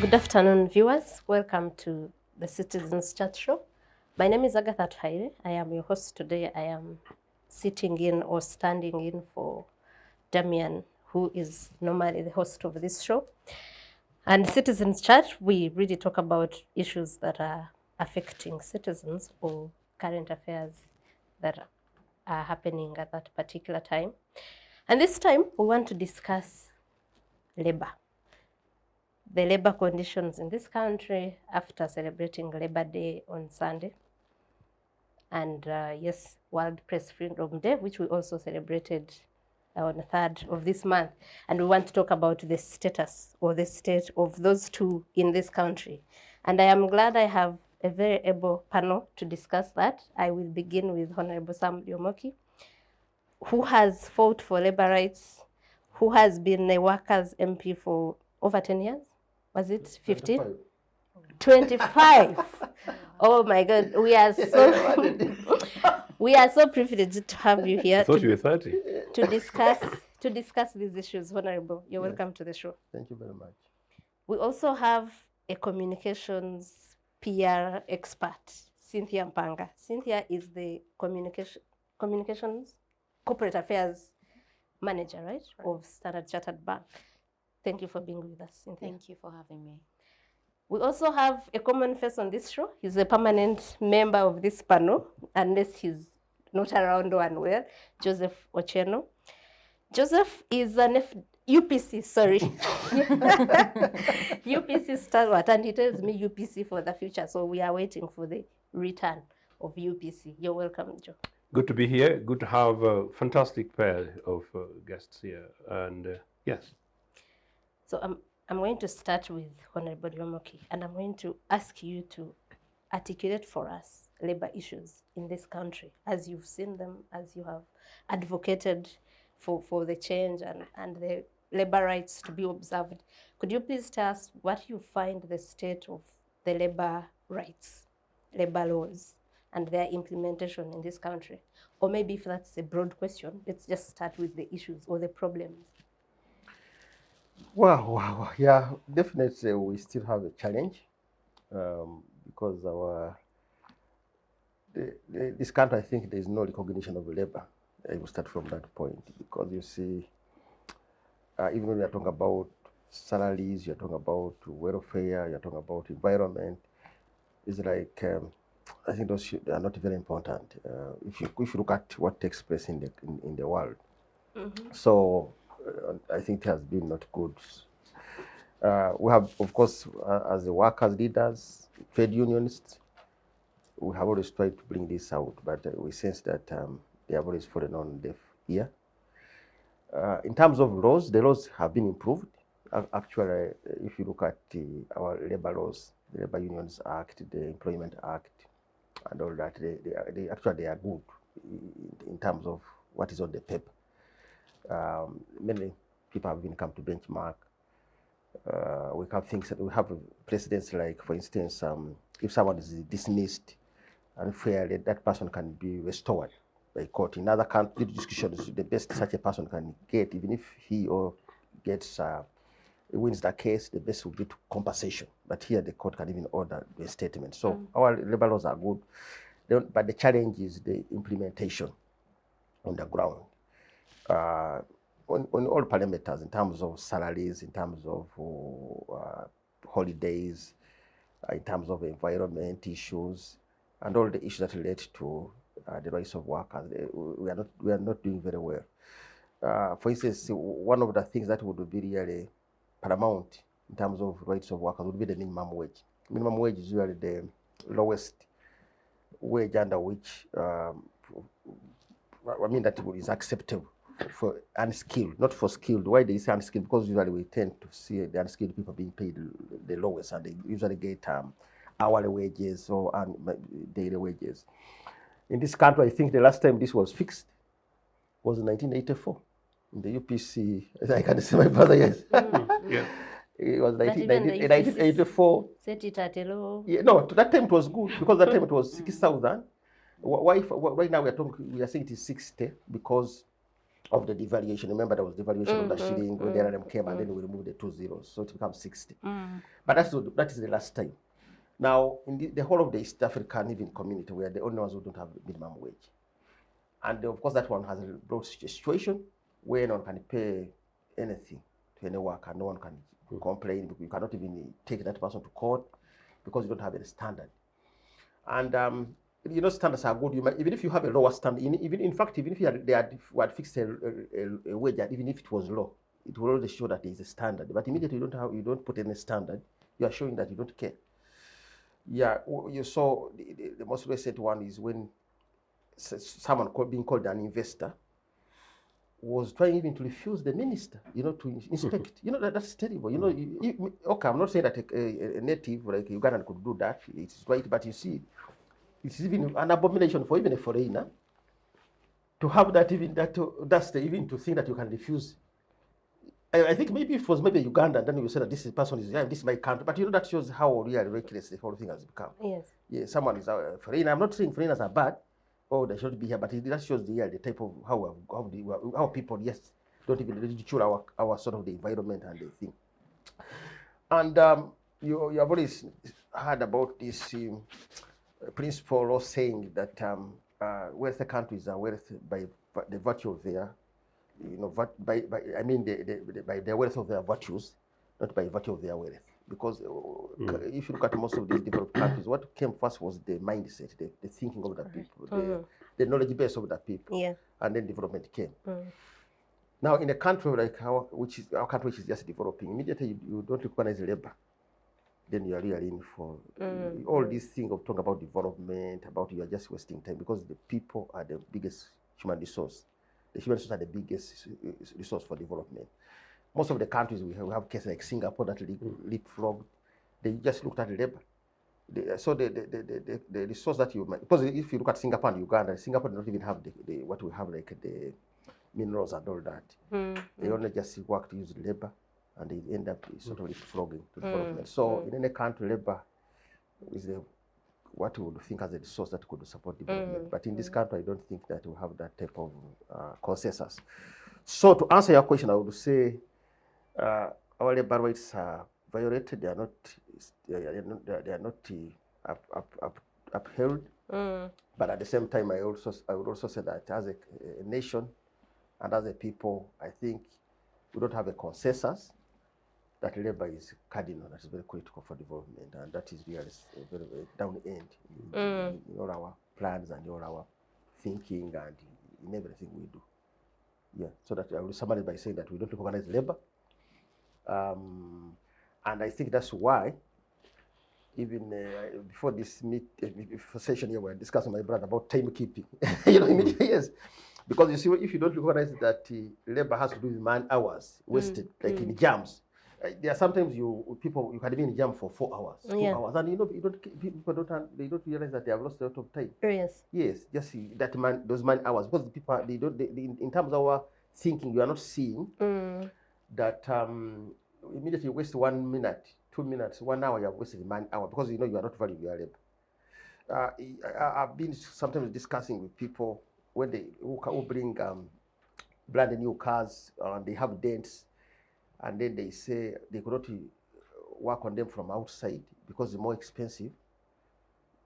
Good afternoon, viewers. Welcome to the Citizens Chat Show. My name is Agather Atuhaire. I am your host today. I am sitting in or standing in for Damian, who is normally the host of this show. And Citizens Chat, we really talk about issues that are affecting citizens or current affairs that are happening at that particular time. And this time, we want to discuss labor. The labor conditions in this country after celebrating Labor Day on Sunday. And yes, World Press Freedom Day, which we also celebrated on the 3rd of this month. And we want to talk about the status or the state of those two in this country. And I am glad I have a very able panel to discuss that. I will begin with Honorable Sam Lyomoki, who has fought for labor rights, who has been a workers' MP for over 10 years. Was it 15? 25. Oh my God, we are so privileged to have you here. I thought you were 30. To discuss these issues. Honorable, you're welcome to the show. Thank you very much. We also have a communications PR expert, Cynthia Mpanga. Cynthia is the communications corporate affairs manager, right, of Standard Chartered Bank. Thank you for being with us, Cynthia. Thank you for having me. We also have a common face on this show. He's a permanent member of this panel, unless he's not around or unwell, Joseph Ochieno. Joseph is an UPC, sorry. UPC stalwart, and he tells me UPC for the future, so we are waiting for the return of UPC. You're welcome, Joe. Good to be here. Good to have a fantastic pair of guests here. And yes. So I'm going to start with Honorable Lyomoki, and I'm going to ask you to articulate for us labor issues in this country, as you've seen them, as you have advocated for the change and the labor rights to be observed. Could you please tell us what you find the state of the labor rights, labor laws, and their implementation in this country? Or maybe if that's a broad question, let's just start with the issues or the problems. Wow. Yeah, definitely we still have a challenge because this country, I think there is no recognition of labor. I will start from that point because you see, even when we are talking about salaries, you're talking about welfare, you're talking about environment, it's like, I think those are not very important if you look at what takes place in the world. Mm-hmm. So I think it has been not good. We have, of course, as the workers, leaders, trade unionists, we have always tried to bring this out, but we sense that they have always fallen on deaf ear. In terms of laws, the laws have been improved. Actually, if you look at our labor laws, the Labor Unions Act, the Employment Act, and all that, they are good in terms of what is on the paper. Many people have been come to benchmark. We have things that we have precedents like, for instance, if someone is dismissed unfairly, that person can be restored by court. In other countries, discussions, the best such a person can get, even if he or wins the case, the best will be compensation. But here the court can even order the statement. So our labor laws are good, but the challenge is the implementation on the ground. On all parameters, in terms of salaries, in terms of holidays, in terms of environment issues, and all the issues that relate to the rights of workers, we are not doing very well. For instance, one of the things that would be really paramount in terms of rights of workers would be the minimum wage. Minimum wage is usually the lowest wage under which, that is acceptable for unskilled, not for skilled. Why do you say unskilled? Because usually we tend to see the unskilled people being paid the lowest, and they usually get hourly wages or daily wages. In this country, I think the last time this was fixed was in 1984 in the UPC. I can see my brother, yes. Yeah. It was 1984. Set it at a low. Yeah, no, to that time it was good because that time it was 6,000. Why right now we are saying it is 60 because of the devaluation. Remember, there was devaluation of the shilling when the NRM came, and then we removed the 2 zeros, so it becomes 60. But that is the last time. Now, in the whole of the East African even community, we are the only ones who don't have minimum wage. And of course, that one has brought a situation where no one can pay anything to any worker. No one can complain. You cannot even take that person to court because you don't have any standard. And standards are good. Even if you have a lower standard, even if they had fixed a wage, even if it was low, it will already show that there is a standard. But immediately you don't put any standard, you are showing that you don't care. Yeah, you saw the most recent one is when someone being called an investor was trying even to refuse the minister, to inspect. That's terrible. Okay, I'm not saying that a native like Ugandan could do that. It's right, but you see, it's even an abomination for even a foreigner to have that even to think that you can refuse. I think maybe if it was maybe Uganda, then you say that this person is this is my country. But that shows how really reckless the whole thing has become. Yes. Yeah, someone is a foreigner. I'm not saying foreigners are bad, or they should be here, but that shows the type of how people don't even ridicule our sort of the environment and the thing. And you have always heard about this principle of saying that wealthy countries are wealthy by the virtue of their, by the wealth of their virtues, not by virtue of their wealth. Because if you look at most of these developed countries, what came first was the mindset, the thinking of the people, the knowledge base of the people, and then development came. Now, in a country like our country, which is just developing, immediately you don't recognize labor, then you are really in for all these things of talking about development, about you are just wasting time, because the people are the biggest human resource. The human resources are the biggest resource for development. Most of the countries we have cases like Singapore that leapfrogged, they just looked at labor. So the resource that because if you look at Singapore and Uganda, Singapore does not even have what we have, like the minerals and all that. They only just work to use labor, and they end up sort of leapfrogging to development. So in any country, labor is what we would think as a resource that could support development. But in this country, I don't think that we have that type of consensus. So to answer your question, I would say our labor rights are violated. They are not upheld. But at the same time, I would also say that as a nation and as a people, I think we don't have a consensus that labor is cardinal, that is very critical for development, and that is really a very down end in all our plans and all our thinking and in everything we do. Yeah, so that I will summarize by saying that we don't recognize labor. And I think that's why, even before this session here, we were discussing with my brother about timekeeping. Yes, because you see, if you don't recognize that labor has to do with man hours wasted, like in jams, there are sometimes you can be in jam for 4 hours, 2 hours, and people don't realize that they have lost a lot of time. Yes, just see that those man hours, because the people in terms of our thinking, you are not seeing that immediately you waste 1 minute, 2 minutes, 1 hour, you have wasted man hour, because you are not valuing your labor. I've been sometimes discussing with people when who bring brand new cars and they have dents, and then they say they could not work on them from outside because it's more expensive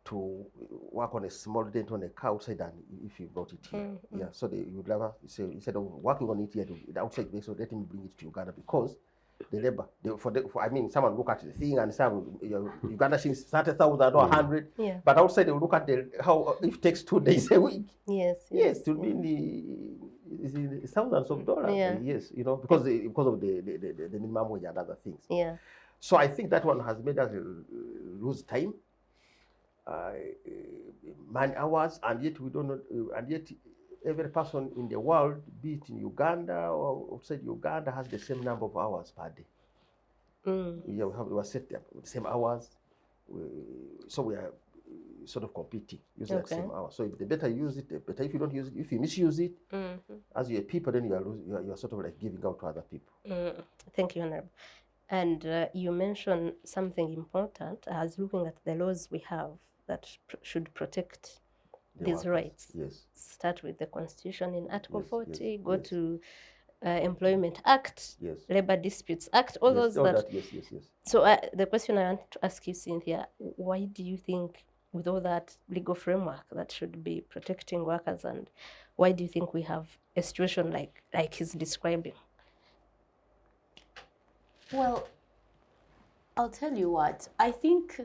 to work on a small dent on a car outside than if you brought it here. Yeah, so they would rather say, instead of working on it here, the outside base, so let me bring it to Uganda, because the labor, someone look at the thing and some Uganda is 30,000 or 100, but outside they will look at how if it takes 2 days a week. Yes, to mean it's thousands of dollars. Yes, because of the minimum wage and other things. So I think that one has made us lose time, man hours, and yet we don't know, and yet every person in the world, be it in Uganda or outside Uganda, has the same number of hours per day. We are set up with the same hours, so we are sort of competing using the same hours. So if the better you use it, the better. If you don't use it, if you misuse it, as you're people, then you are sort of like giving out to other people. Thank you, Honorable. And you mentioned something important as looking at the laws we have that should protect these rights. Yes. Start with the Constitution in Article Yes, 40, yes, go yes. to Employment Act, Yes. Labor Disputes Act, all Yes, those that. Yes. So the question I want to ask you, Cynthia, why do you think, with all that legal framework that should be protecting workers, and why do you think we have a situation like he's describing? Well, I'll tell you what, I think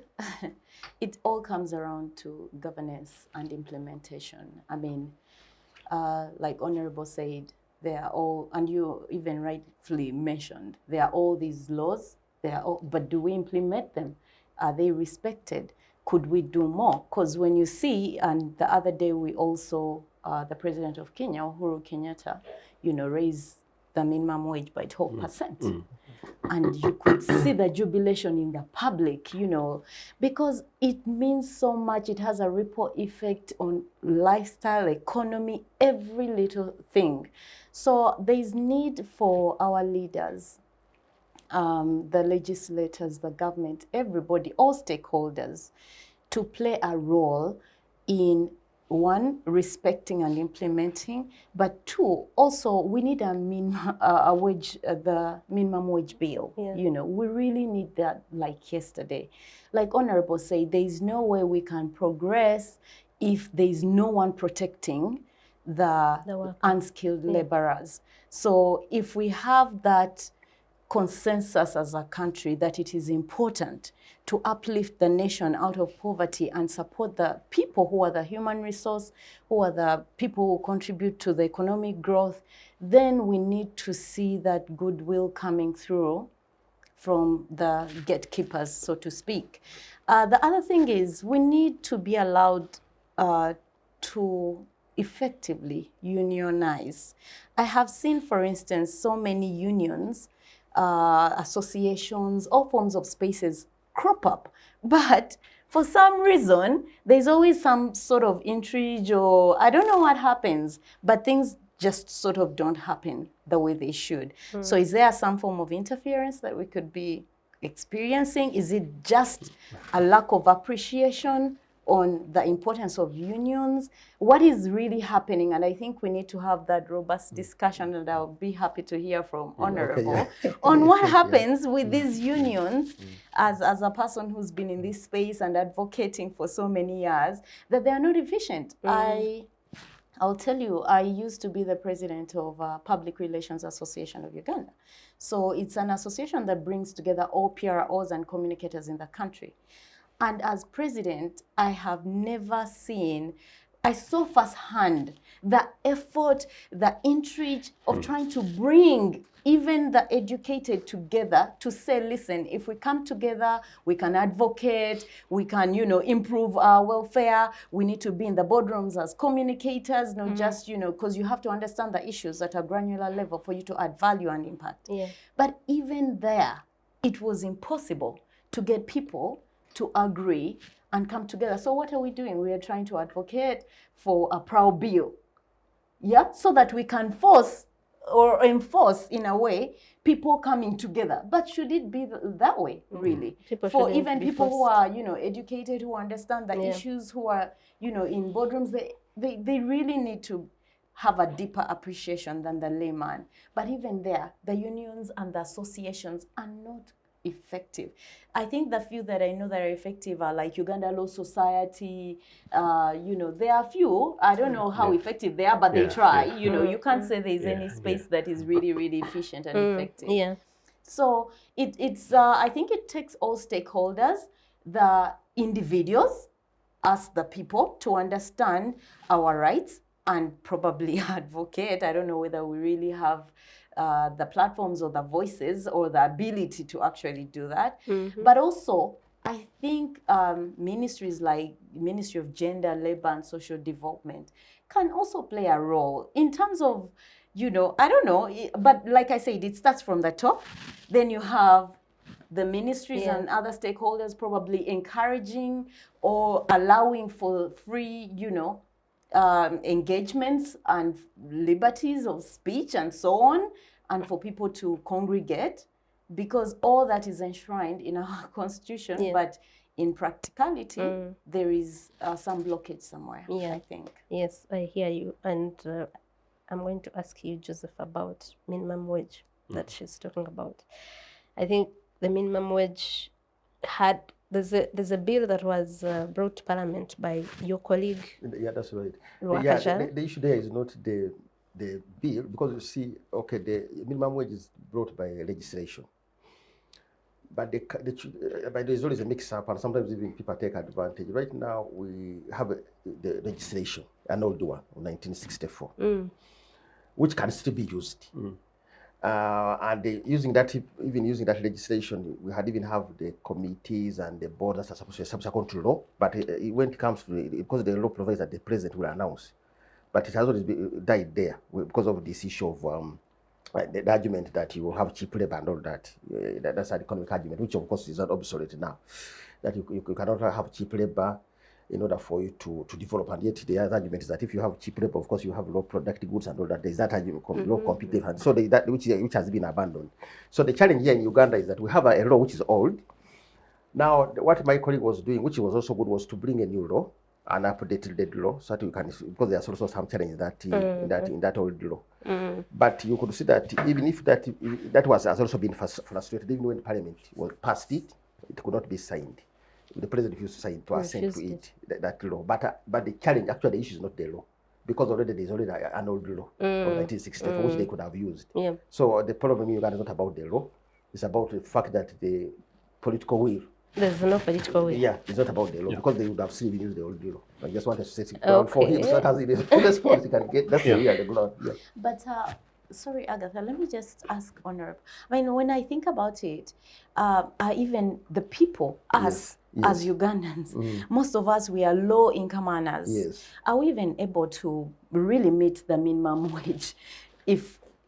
it all comes around to governance and implementation. I mean, like Honorable said, they are all, and you even rightfully mentioned, there are all these laws, they are all, but do we implement them? Are they respected? Could we do more? Because when you see, and the other day we also, the President of Kenya, Uhuru Kenyatta, raised the minimum wage by 12%. And you could see the jubilation in the public, because it means so much. It has a ripple effect on lifestyle, economy, every little thing. So there's need for our leaders, the legislators, the government, everybody, all stakeholders, to play a role in, one, respecting and implementing, but two, also we need the minimum wage bill. Yeah. We really need that like yesterday. Like Honorable said, there is no way we can progress if there is no one protecting the unskilled laborers. So if we have that consensus as a country that it is important to uplift the nation out of poverty and support the people who are the human resource, who are the people who contribute to the economic growth, then we need to see that goodwill coming through from the gatekeepers, so to speak. The other thing is we need to be allowed to effectively unionize. I have seen, for instance, so many unions, associations, all forms of spaces crop up. But for some reason, there's always some sort of intrigue, or I don't know what happens, but things just sort of don't happen the way they should. So is there some form of interference that we could be experiencing? Is it just a lack of appreciation on the importance of unions? What is really happening? And I think we need to have that robust discussion, and I'll be happy to hear from Honorable on what happens with these unions as a person who's been in this space and advocating for so many years, that they are not efficient. I'll tell you, I used to be the president of Public Relations Association of Uganda. So it's an association that brings together all PROs and communicators in the country. And as president, I have never seen, I saw firsthand the effort, the intrigue of trying to bring even the educated together to say, listen, if we come together, we can advocate, we can, improve our welfare. We need to be in the boardrooms as communicators, not just, because you have to understand the issues at a granular level for you to add value and impact. Yeah. But even there, it was impossible to get people to agree and come together. So what are we doing? We are trying to advocate for a proud bill, so that we can force or enforce, in a way, people coming together. But should it be that way, really? For even people who are, educated, who understand the issues, who are, in boardrooms, they really need to have a deeper appreciation than the layman. But even there, the unions and the associations are not effective. I think the few that I know that are effective are like Uganda Law Society. There are few. I don't know how effective they are, but they try. You can't say there's any space that is really, really efficient and effective. Yeah. So it's I think it takes all stakeholders, the individuals, us the people, to understand our rights and probably advocate. I don't know whether we really have the platforms or the voices or the ability to actually do that. But also, I think ministries like Ministry of Gender, Labor and Social Development can also play a role in terms of, I don't know, but like I said, it starts from the top. Then you have the ministries and other stakeholders probably encouraging or allowing for free, engagements and liberties of speech and so on, and for people to congregate, because all that is enshrined in our constitution. But in practicality, there is some blockage somewhere, Yeah. I think. Yes, I hear you. And I'm going to ask you, Joseph, about minimum wage that she's talking about. I think the minimum wage there's a bill that was brought to Parliament by your colleague. Yeah, that's right. Atuhaire. The issue there is not the bill, because you see, okay, the minimum wage is brought by legislation. But there's always a mix-up, and sometimes even people take advantage. Right now, we have the legislation, an old one, 1964, which can still be used. And using that legislation, we had even have the committees and the board that are supposed to subsequent to law. But when it comes to because the law provides that the president will announce, but it has always died there because of this issue of the argument that you will have cheap labor and all that. That's an economic argument, which of course is not obsolete now. That you cannot have cheap labor in order for you to develop. And yet the other argument is that if you have cheap labor, of course you have low productive goods and all that. There's that argument called low competitive, and so that which has been abandoned. So the challenge here in Uganda is that we have a law which is old. Now, what my colleague was doing, which was also good, was to bring a new law, an updated law, so that you can, because there's also some challenge in that old law. But you could see that even if that has also been frustrated, even when Parliament passed it, it could not be signed. The president refused to sign to assent to it, that law. But the challenge, actually, the issue is not the law, because there's already an old law of 1964 which they could have used. Yeah. So the problem in Uganda is not about the law; it's about the fact that the political will. There's no political will. Yeah, it's not about the law, because they would have still used the old law. I just wanted to set it down for him, so that as the fullest point he can get. That's the ground. Yeah. But sorry, Agatha, let me just ask Honorable. I mean, when I think about it, even the people, us as Ugandans, most of us, we are low-income earners. Yes. Are we even able to really meet the minimum wage,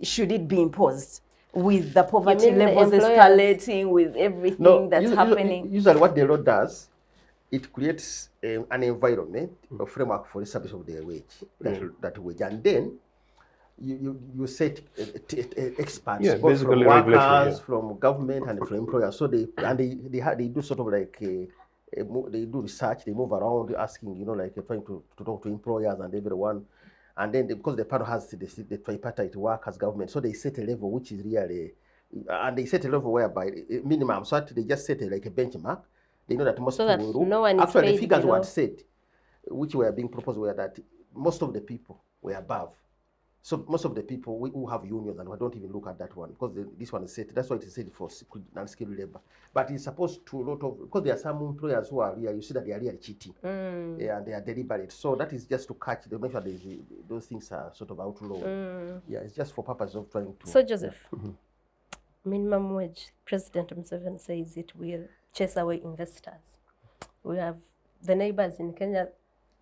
should it be imposed? With the poverty levels escalating, with everything that's happening. Usually what the law does, it creates an environment, a framework for the service of the wage, that wage. And then you set experts, both from workers, from government, and from employers. So they do sort of like they do research, they move around asking, like trying to talk to employers and everyone. And then because the panel has the tripartite workers, government, so they set a level which is really, and they set a level whereby minimum, so they just set like a benchmark. They know that most people will. No one actually, is the figures below. were set, which were being proposed, were that most of the people were above. So most of the people who have unions, and we don't even look at that one, because this one is set. That's why it is set for non-skilled labor. But it's supposed to because there are some employers who are here. You see that they are really cheating, and they are deliberate. So that is just to catch the make sure those things are sort of outlawed. Yeah, it's just for purpose of trying to. So Joseph, minimum wage. President Museveni says it will chase away investors. We have the neighbors in Kenya.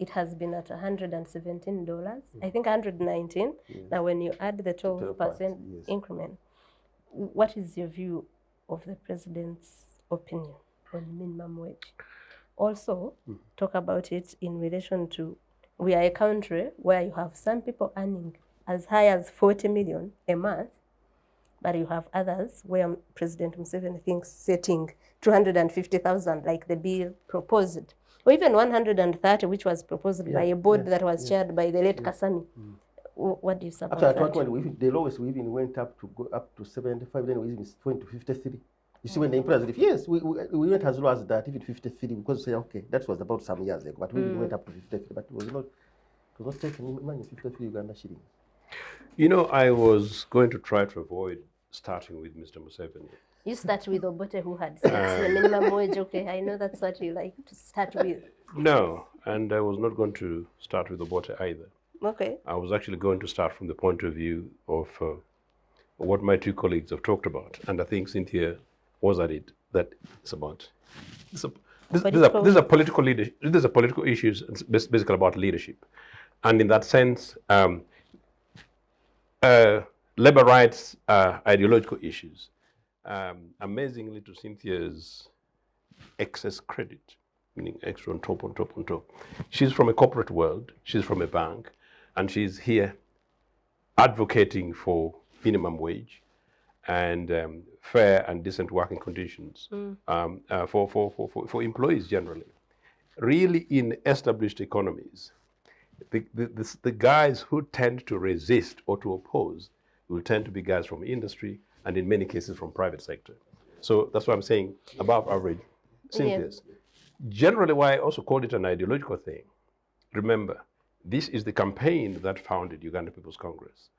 It has been at $117. I think 119. Now, when you add the 12% increment, what is your view of the president's opinion on minimum wage? Also, talk about it in relation to, we are a country where you have some people earning as high as 40 million a month, but you have others where President Museveni thinks setting 250,000 like the bill proposed, or even 130, which was proposed by a board that was chaired by the late Kasami. What do you support? Actually, the lowest we even went up to 75, then we even went to 53. You see, when the employers, yes, we went as low as that, even 53, because we say, okay, that was about some years ago, but we went up to 53, but it was not taking money, 53 Uganda shillings. I was going to try to avoid starting with Mr. Museveni. You start with Obote, who had set the minimum wage. Okay, I know that's what you like to start with. No, and I was not going to start with Obote either. Okay. I was actually going to start from the point of view of what my two colleagues have talked about, and I think Cynthia was at it. That it's about these are political leadership. These are political issues. It's basically about leadership, and in that sense, labor rights are ideological issues. Amazingly, to Cynthia's excess credit, meaning extra on top. She's from a corporate world, she's from a bank, and she's here advocating for minimum wage. and fair and decent working conditions for employees generally. Really, in established economies, the guys who tend to resist or to oppose will tend to be guys from industry and in many cases from private sector. So that's why I'm saying above average Cynthia's. Yeah. Generally, why I also called it an ideological thing. Remember, this is the campaign that founded Uganda People's Congress.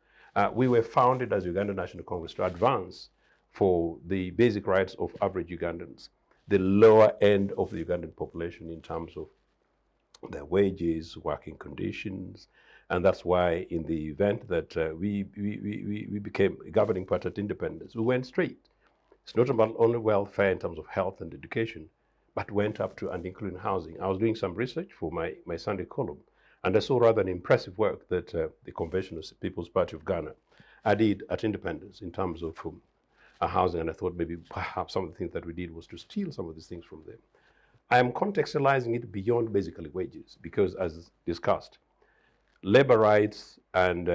We were founded as Uganda National Congress to advance for the basic rights of average Ugandans, the lower end of the Ugandan population in terms of their wages, working conditions, and that's why in the event that we became a governing party at independence, we went straight. It's not about only welfare in terms of health and education, but went up to and including housing. I was doing some research for my Sunday column, and I saw rather an impressive work that the Convention of People's Party of Ghana did at independence in terms of housing, and I thought maybe perhaps some of the things that we did was to steal some of these things from them. I am contextualizing it beyond basically wages because, as discussed, labor rights and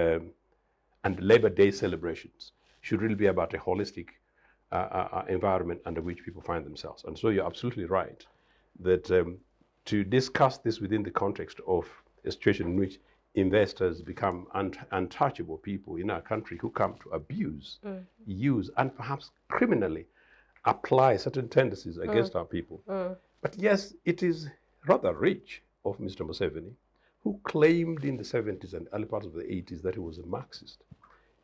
Labor Day celebrations should really be about a holistic environment under which people find themselves. And so you're absolutely right that to discuss this within the context of a situation in which investors become untouchable people in our country who come to abuse, use, and perhaps criminally apply certain tendencies against our people. But yes, it is rather rich of Mr. Museveni, who claimed in the 70s and early parts of the 80s that he was a Marxist.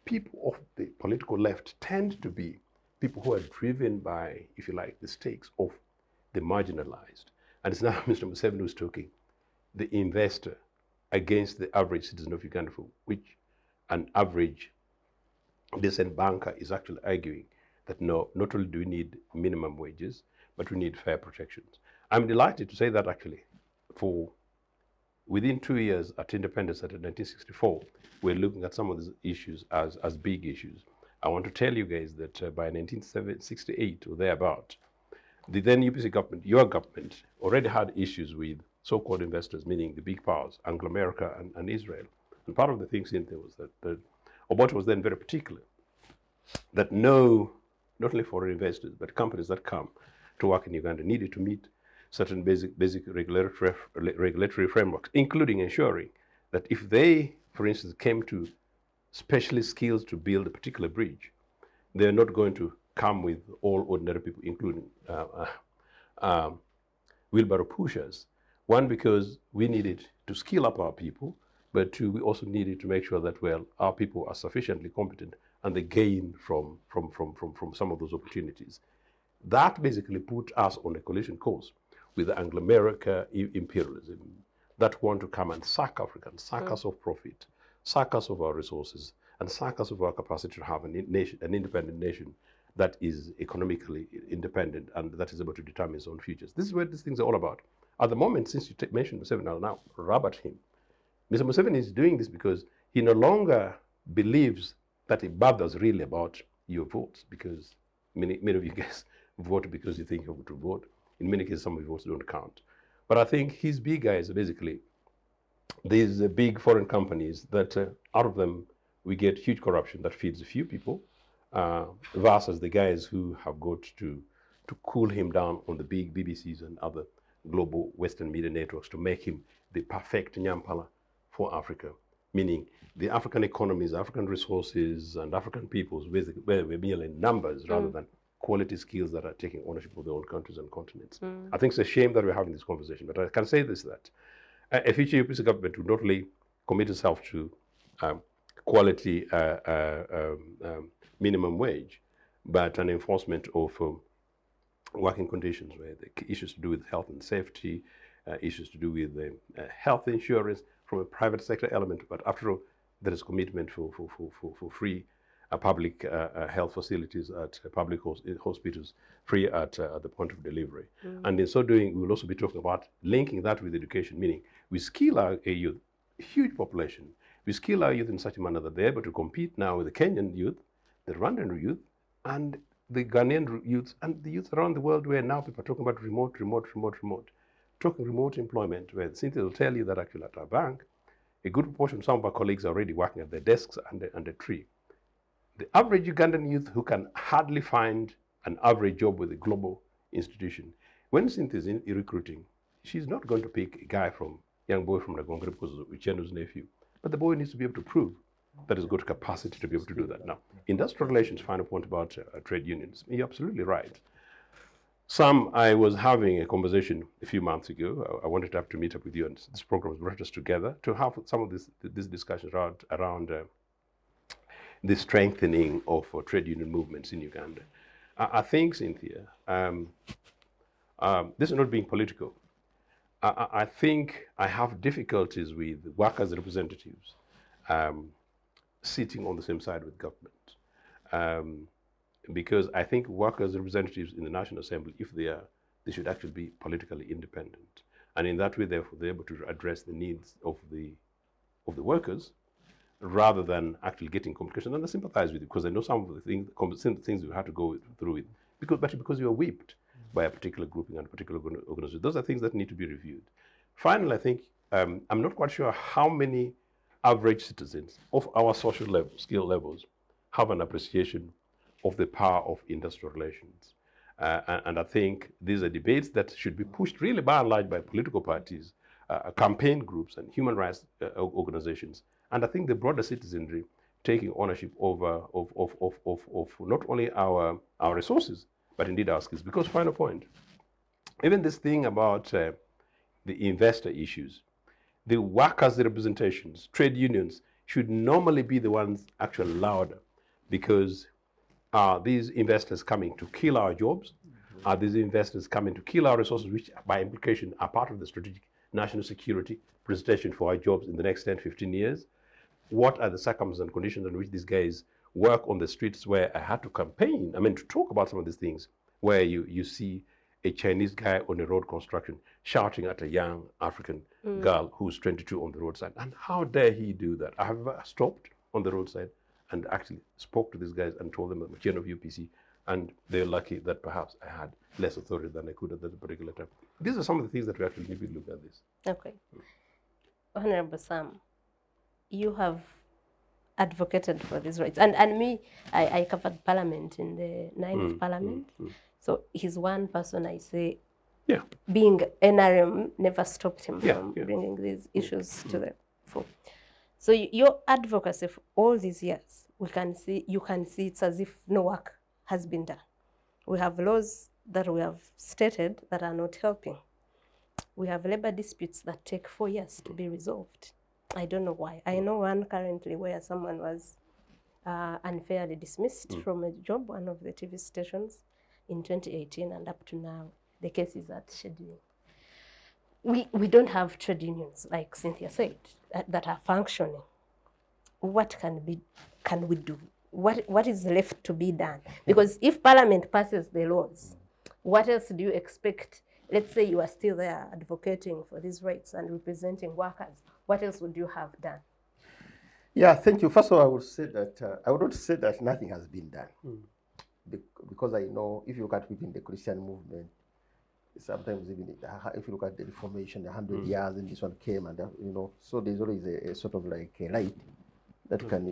People of the political left tend to be people who are driven by, if you like, the stakes of the marginalized. And it's now Mr. Museveni who's talking, the investor against the average citizen of Uganda, for which an average decent banker is actually arguing that no, not only do we need minimum wages, but we need fair protections. I'm delighted to say that actually, for within 2 years at independence at 1964, we're looking at some of these issues as big issues. I want to tell you guys that by 1968 or thereabout, the then UPC government, your government, already had issues with so-called investors, meaning the big powers, Anglo-America and Israel. And part of the thing, Cynthia, was that Obote was then very particular that not only foreign investors, but companies that come to work in Uganda needed to meet certain basic regulatory frameworks, including ensuring that if they, for instance, came to specialist skills to build a particular bridge, they're not going to come with all ordinary people, including wheelbarrow pushers. One, because we needed to skill up our people, but two, we also needed to make sure that, well, our people are sufficiently competent and they gain from some of those opportunities. That basically put us on a collision course with the Anglo-America imperialism that want to come and sack Africa, and sack us of profit, sack us of our resources, and sack us of our capacity to have an independent nation that is economically independent and that is able to determine its own futures. This is what these things are all about. At the moment, since you mentioned Museveni, I'll now rub at him. Mr. Museveni is doing this because he no longer believes that it bothers really about your votes, because many of you guys vote because you think you're going to vote. In many cases, some of your votes don't count. But I think his big guys are basically these big foreign companies that out of them we get huge corruption that feeds a few people, versus the guys who have got to cool him down on the big BBCs and other global Western media networks to make him the perfect Nyampala for Africa, meaning the African economies, African resources, and African peoples, where we're merely numbers rather than quality skills that are taking ownership of their own countries and continents. I think it's a shame that we're having this conversation, but I can say this, that a future UPC government would not only commit itself to quality minimum wage, but an enforcement of working conditions, where the issues to do with health and safety, issues to do with health insurance from a private sector element, but after all, there is commitment for free public health facilities at public hospitals, free at the point of delivery. And in so doing, we will also be talking about linking that with education, meaning we skill our youth, huge population, we skill our youth in such a manner that they're able to compete now with the Kenyan youth, the Rwandan youth, and the Ghanaian youth, and the youth around the world, where now people are talking about remote, talking remote employment, where Cynthia will tell you that actually at our bank, a good proportion of some of our colleagues are already working at their desks under a tree. the average Ugandan youth who can hardly find an average job with a global institution, when Cynthia is in recruiting, she's not going to pick a guy young boy from Nagongre because of Ochieno's nephew. But the boy needs to be able to prove that he's got capacity to be able to do that. Now, industrial relations, final point about trade unions. You're absolutely right. I was having a conversation a few months ago. I wanted to have to meet up with you, and this program brought us together to have some of this discussion around the strengthening of trade union movements in Uganda. I think, Cynthia, this is not being political. I think I have difficulties with workers' representatives sitting on the same side with government. Because I think workers' representatives in the National Assembly, if they are, they should actually be politically independent. And in that way, therefore, they're able to address the needs of the workers rather than actually getting complications. And I sympathize with you because I know some of the things you had to go through it, because you were whipped by a particular grouping and a particular organization. Those are things that need to be reviewed. Finally, I think I'm not quite sure how many average citizens of our social skill levels have an appreciation of the power of industrial relations. And I think these are debates that should be pushed really by and large by political parties, campaign groups, and human rights organizations. And I think the broader citizenry taking ownership over of not only our resources, but indeed our skills. Because final point, even this thing about the investor issues, the workers' representations, trade unions should normally be the ones actually louder, because are these investors coming to kill our jobs? Are these investors coming to kill our resources, which by implication are part of the strategic national security presentation for our jobs in the next 10, 15 years? What are the circumstances and conditions in which these guys work on the streets where I had to campaign? I mean, to talk about some of these things, where you see a Chinese guy on a road construction shouting at a young African girl who's 22 on the roadside. And how dare he do that? I have stopped on the roadside and actually spoke to these guys and told them I'm a chairman of UPC, and they're lucky that perhaps I had less authority than I could at that particular time. These are some of the things that we actually need to look at this. Okay. Honorable Sam, you have advocated for these rights. And me, I covered Parliament in the 9th Parliament. So he's one person I say, being NRM never stopped him from bringing these issues to the fore. So your advocacy for all these years, you can see it's as if no work has been done. We have laws that we have stated that are not helping. We have labor disputes that take 4 years to be resolved. I don't know why. I know one currently where someone was unfairly dismissed from a job, one of the TV stations, in 2018, and up to now, the case is at scheduling. We don't have trade unions, like Cynthia said, that are functioning. What can we do? What is left to be done? Because if Parliament passes the laws, what else do you expect? Let's say you are still there advocating for these rights and representing workers. What else would you have done? Yeah, thank you. First of all, I would say that I would not say that nothing has been done, because I know if you look at within the Christian movement, sometimes even if you look at the Reformation, 100 years, and this one came, and so there's always a sort of like a light that can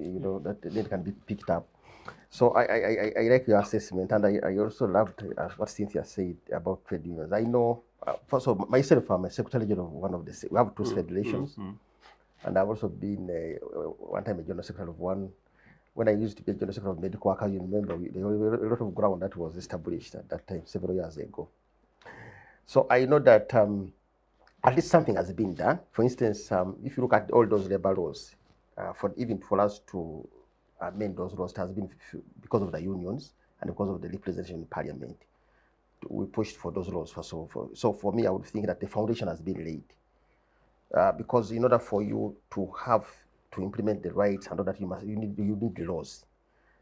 that can be picked up. So I like your assessment, and I also loved what Cynthia said about trade unions. I know, first of all, myself, I'm a secretary general of one of the, we have two federations, and I've also been one time a general secretary of one. When I used to be a general secretary of medical workers, you remember, there was a lot of ground that was established at that time, several years ago. So I know that at least something has been done. For instance, if you look at all those labor laws, even for us to amend those laws, it has been because of the unions and because of the representation in Parliament. We pushed for those laws. So for me, I would think that the foundation has been laid. Because in order for you to implement the rights and all that, you need the laws.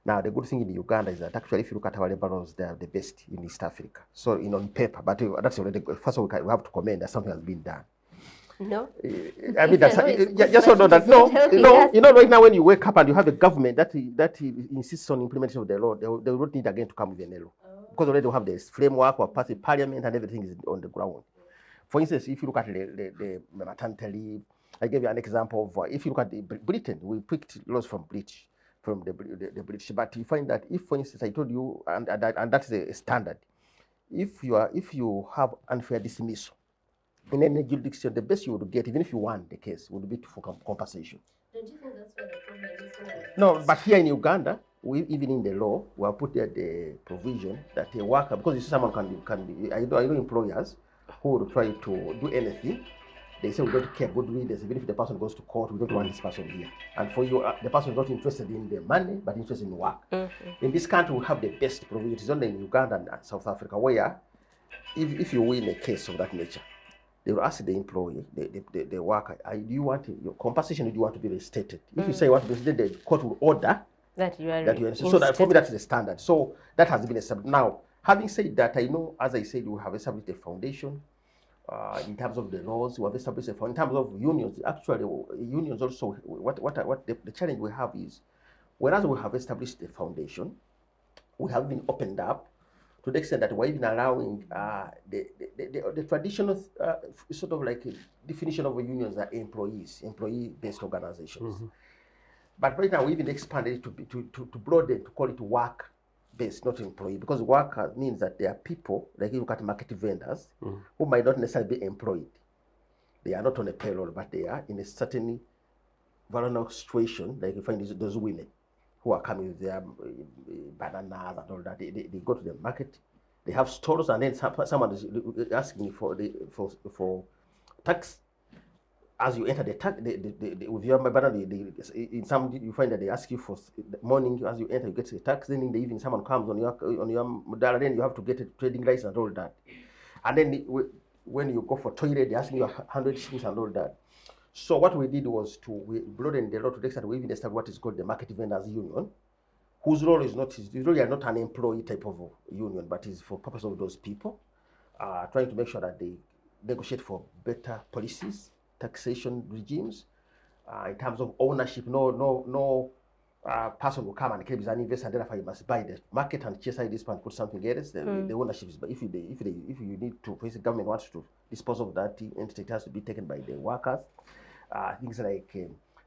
Now, the good thing in Uganda is that actually, if you look at our labor laws, they are the best in East Africa. So, on paper, but that's already, first of all, we have to commend that something has been done. No. I mean, that's just so know that right now when you wake up and you have a government that insists on implementation of the law, they will not need again to come with an law, because already we have this framework or pass the Parliament and everything is on the ground. For instance, if you look at the maternity leave, I gave you an example of if you look at Britain, we picked laws from British. from the British. But you find that if, for instance, I told you, and that's a standard, if you have unfair dismissal in any jurisdiction, the best you would get, even if you won the case, would be for compensation. Don't you think that's where the problem is? No, but here in Uganda, even in the law, we have put there the provision that a worker, because someone can be I know employers who will try to do anything. They say we don't care good readers, even if the person goes to court, we don't want this person here. And for you, the person is not interested in the money, but interested in work. In this country, we have the best provision. It's only in Uganda and South Africa where, if you win a case of that nature, they will ask the employee, the worker, do you want your compensation, or do you want to be reinstated? If you say you want to be reinstated, the court will order that you are so that for me that's the standard. So that has been established. Now, having said that, I know, as I said, we have established a foundation in terms of the laws. We have established a foundation in terms of unions. Actually, unions also. What the challenge we have is, whereas we have established the foundation, we have been opened up to the extent that we're even allowing the traditional sort of like definition of unions are employee-based organizations. But right now we even expanded it to broaden, to call it work-based, not employee, because work means that there are people, like you look at market vendors, who might not necessarily be employed. They are not on a payroll, but they are in a certain vulnerable situation, like you find those women who are coming with their bananas and all that. They go to the market, they have stores, and then someone is asking for tax. As you enter the tax, with your banana, in some you find that they ask you for the morning. As you enter, you get the tax. Then in the evening, someone comes on your dollar. Then you have to get a trading license and all that. And then when you go for toilet, they ask you 100 shillings and all that. So what we did was we broadened the law to the extent we even established what is called the Market Vendors Union, whose role is not an employee type of union, but is for purpose of those people, trying to make sure that they negotiate for better policies, taxation regimes, in terms of ownership. No person will come and claim he's an investor, and therefore you must buy the market and chase this and put something else. The ownership is, but if you need to, if the government wants to dispose of that entity, it has to be taken by the workers. Things like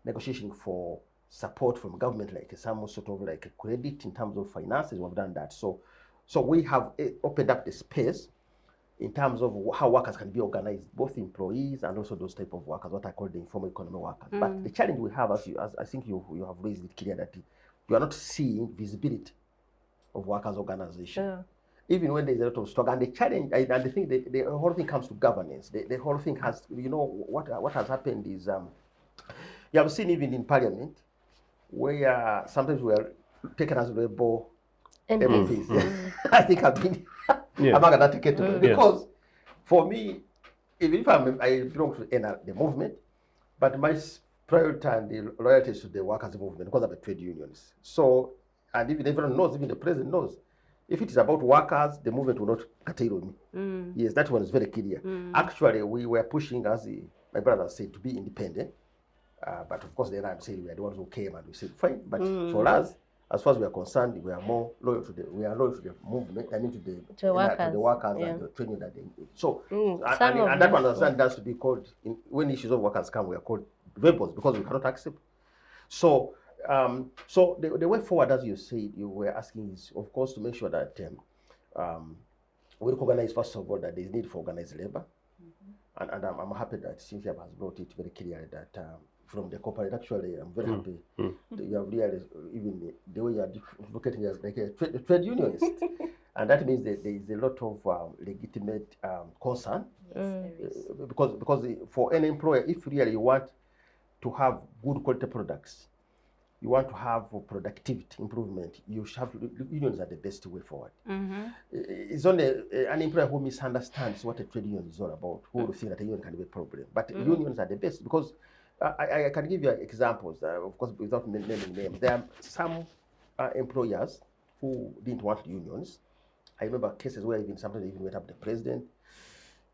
negotiation for support from government, like some sort of like a credit in terms of finances. We've done that. So we have opened up the space in terms of how workers can be organized, both employees and also those type of workers, what I call the informal economy workers. But the challenge we have, as I think you have raised it clear, that you are not seeing visibility of workers' organization. Even when there's a lot of struggle. And the challenge, and the thing, the whole thing comes to governance. The whole thing has, what has happened is, you have seen even in Parliament, where sometimes we are taken as rebel MPs. I think I've been among that ticket because for me, even if I belong to the movement, but my priority and the loyalty is to the workers' movement because I'm a trade unions. So, and even everyone knows, even the president knows, if it is about workers, the movement will not curtail me. Yes, that one is very clear. Actually, we were pushing, as my brother said, to be independent. But of course, then I'm saying we are the ones who came and we said, fine. But for us, as far as we are concerned, we are more loyal to the movement. I mean, to the workers and the training that they need. So, and that one has to be called, when issues of workers come, we are called rebels because we cannot accept. So, the way forward, as you said, you were asking is, of course, to make sure that we recognize, first of all, that there is need for organized labor. And I'm happy that Cynthia has brought it very clearly that from the corporate, actually, I'm very happy that you have realized even the way you are looking as like a trade unionist. And that means that there is a lot of legitimate concern. Because for any employer, if really you want to have good quality products, you want to have productivity improvement, you should have unions are the best way forward. It's only an employer who misunderstands what a trade union is all about, who will think that a union can be a problem. But unions are the best because I can give you examples, of course, without naming names. There are some employers who didn't want unions. I remember cases where sometimes they even went up to the president.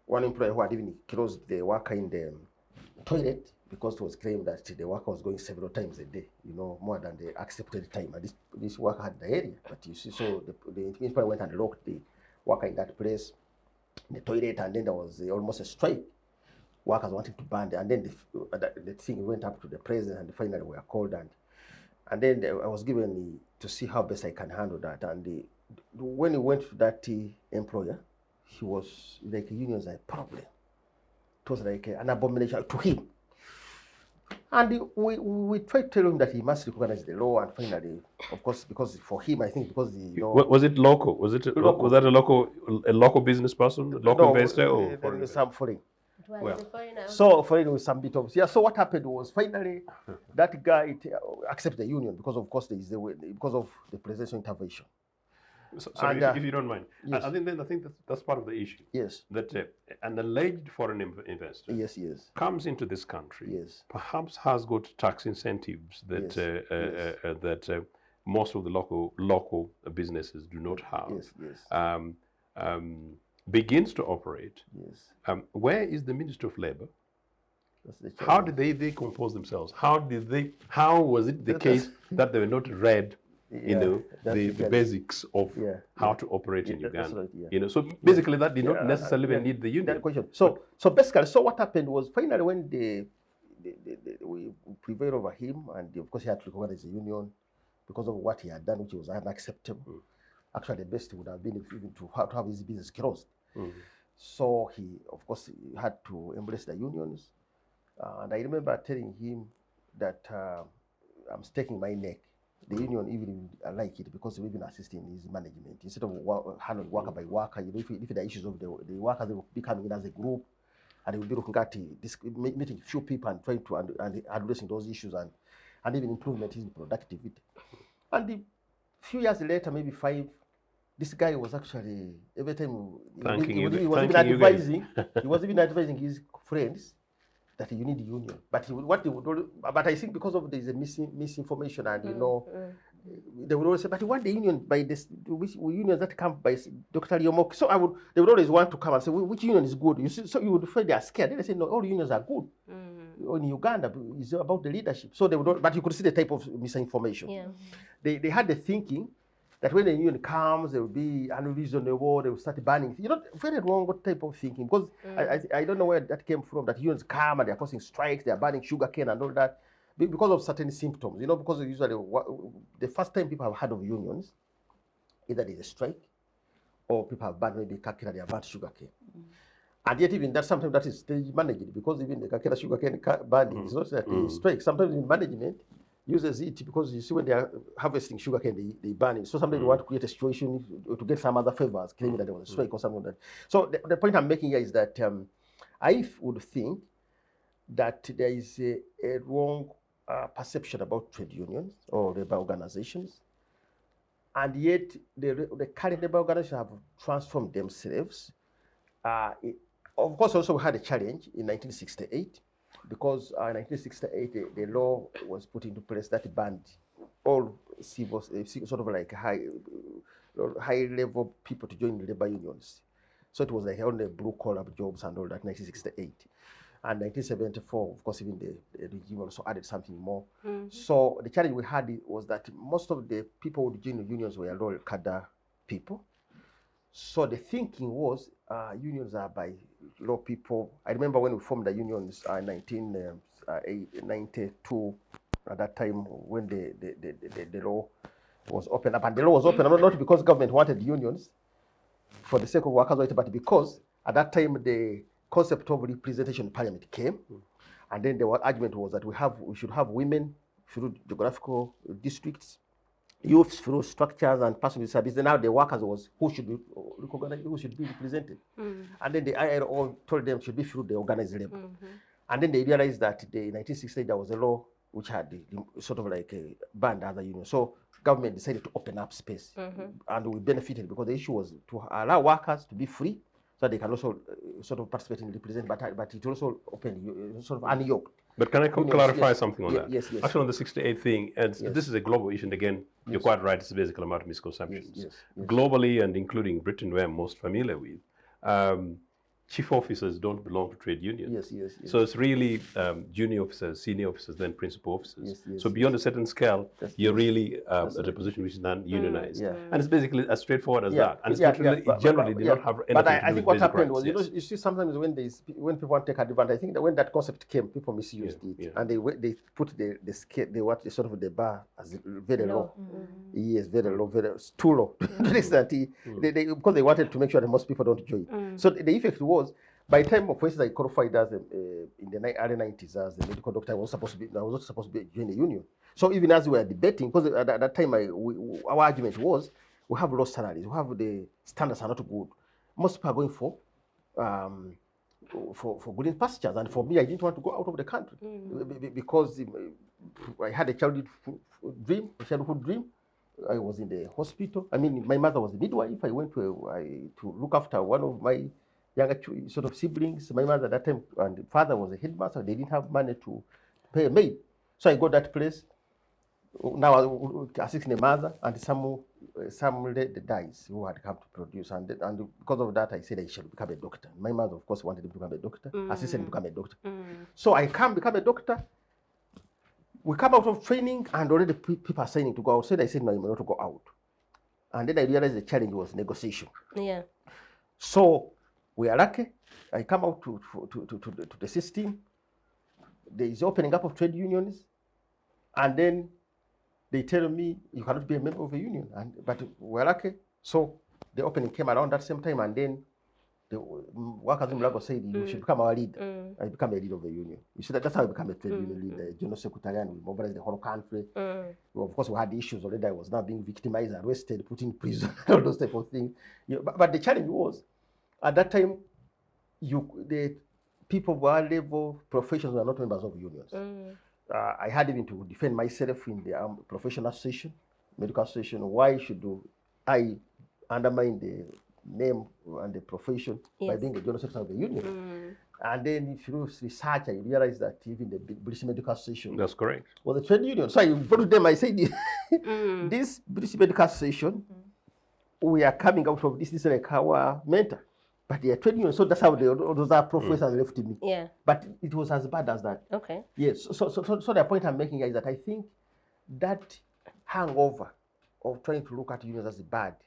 One employer who had even closed the worker in the toilet because it was claimed that the worker was going several times a day, more than the accepted time. And this worker had diarrhea. But you see, so the employer went and locked the worker in that place, in the toilet, and then there was almost a strike. Workers wanted to ban it, and then the thing went up to the president, and finally we were called, and And then I was given to see how best I can handle that. And when he went to that employer, he was like, unions are a problem. It was like an abomination to him. And we tried to tell him that he must recognize the law, and finally, of course, because for him, I think because the law... Was it local? Was it Local. Was that a local business person, local investor, or foreign? Some foreign. It was Well, the foreigner. So foreign with some bit of... Yeah, so what happened was finally that guy accepted the union because, of course, there is because of the presidential intervention. Sorry, if you don't mind. Yes. I think that's part of the issue. Yes. That an alleged foreign investor Yes. comes into this country, Yes. perhaps has got tax incentives that that most of the local businesses do not have. Yes. Begins to operate. Yes. Where is the Minister of Labour? That's the How challenge. did they compose themselves? How was it the case that they were not read? You know, the basics of how to operate in Uganda. Right, You know, so basically that did not necessarily need the union. That question. So basically, so what happened was finally when we prevailed over him, and of course he had to recognize the union because of what he had done, which was unacceptable. Actually, the best would have been even to have his business closed. So he, of course, he had to embrace the unions. And I remember telling him that I'm staking my neck. The union even like it because we've been assisting his management instead of handling worker by worker. You know, if the issues of the workers, they will be coming in as a group, and they will be looking at meeting few people and trying to and addressing those issues and even improvement in productivity. And a few years later, maybe 5, this guy was actually every time he was even advising his friends that you need a union, but but I think because of there's a misinformation and they would always say, but what the union by this which unions that come by Dr. Lyomoki. So they would always want to come and say which union is good. You see, so you would feel they are scared. They say no, all unions are good. In Uganda, it's about the leadership. So they would, but you could see the type of misinformation. Yeah. They had the thinking that when the union comes, there will be unreasonable, they will start banning. You know, very wrong type of thinking, because I don't know where that came from, that unions come and they're causing strikes, they're banning sugarcane and all that, because of certain symptoms, you know, because usually the first time people have heard of unions, either there's a strike, or people have banned maybe kakira, they have banned sugarcane. And yet even that, sometimes that is stage managed, because even the kakira sugarcane banning is not that they strike. Sometimes in management, uses it because you see when they are harvesting sugarcane, they ban it. So sometimes they want to create a situation to get some other favors, claiming that there was a strike or something like that. So the point I'm making here is that I would think that there is a wrong perception about trade unions or labor organizations, and yet the current labor organizations have transformed themselves. Of course, also we had a challenge in 1968. Because in 1968, the law was put into place that banned all civil, sort of like high-level people to join the labor unions. So it was like only blue-collar jobs and all that, 1968. And 1974, of course, even the regime also added something more. So the challenge we had was that most of the people who joined the unions were low cadre people. So the thinking was unions are by low people. I remember when we formed the unions in 1992, at that time when the law was opened up. And the law was opened up not because government wanted unions for the sake of workers, but because at that time the concept of representation in parliament came. And then the argument was that we should have women through geographical districts, youths through structures, and persons with disabilities. Now the workers was who should be recognized, who should be represented. And then the ILO told them should be through the organized labor. And then they realized that in 1968 there was a law which had sort of like a banned other unions. So government decided to open up space, and we benefited because the issue was to allow workers to be free so they can also sort of participate in represent, but it also opened sort of unyoked. But can I clarify something on that? Yes. Actually, on the 68 thing, and this is a global issue, and again, you're quite right, it's basically about misconceptions. Yes. Globally, and including Britain, where I'm most familiar with, chief officers don't belong to trade unions. Yes, yes, yes. So it's really junior officers, senior officers, then principal officers. Yes, yes, so beyond a certain scale, you're really That's at a position which is non-unionized. Yeah. And it's basically as straightforward as Yeah, that. And it's yeah, not really, yeah, it generally did not have anything but to I do think with what basic happened rights. was, you see, sometimes when people want to take advantage, I think that when that concept came, people misused it, and they put the scale, sort of the bar as very low. Yes, very low, it's too low. To the extent because they wanted to make sure that most people don't join. So the effect was, by the time of places I qualified as in the early 90s as a medical doctor, I was not supposed to be join the union. So even as we were debating, because at that time our argument was, we have low salaries, we have the standards are not good. Most people are going for green pastures, and for me, I didn't want to go out of the country because I had a childhood dream. I was in the hospital. I mean, my mother was a midwife. I went to look after one of my younger sort of siblings. My mother at that time and father was a headmaster. They didn't have money to pay a maid, so I got that place. Now assisting the mother and some lady dies who had come to produce, and because of that I said I should become a doctor. My mother, of course, wanted to become a doctor. Assistant to become a doctor. So I become a doctor. We come out of training and already people are signing to go outside. I said no, I'm not to go out. And then I realized the challenge was negotiation. Yeah. So we are lucky. I come out to the system. There is opening up of trade unions, and then they tell me you cannot be a member of a union. But we're lucky. So the opening came around that same time, and then the workers in Mulago said you should become our leader. I become a leader of the union. You see, that's how I became a trade union leader, general secretary, and we mobilized the whole country. Well, of course, we had issues already. I was now being victimized, arrested, put in prison, all those type of things. But the challenge was, at that time, the people of our level professions were not members of unions. I had even to defend myself in the professional association, medical association. Why should I undermine the name and the profession by being a general secretary of the union? And then if you research, I realized that even the British Medical Association, that's correct, was a trade union. So I brought to them, I said, this British Medical Association, we are coming out of this is like our mentor. But they are trade union, so that's how those are professors left me. Yeah. But it was as bad as that. Okay. Yes. So the point I'm making is that I think that hangover of trying to look at unions as bad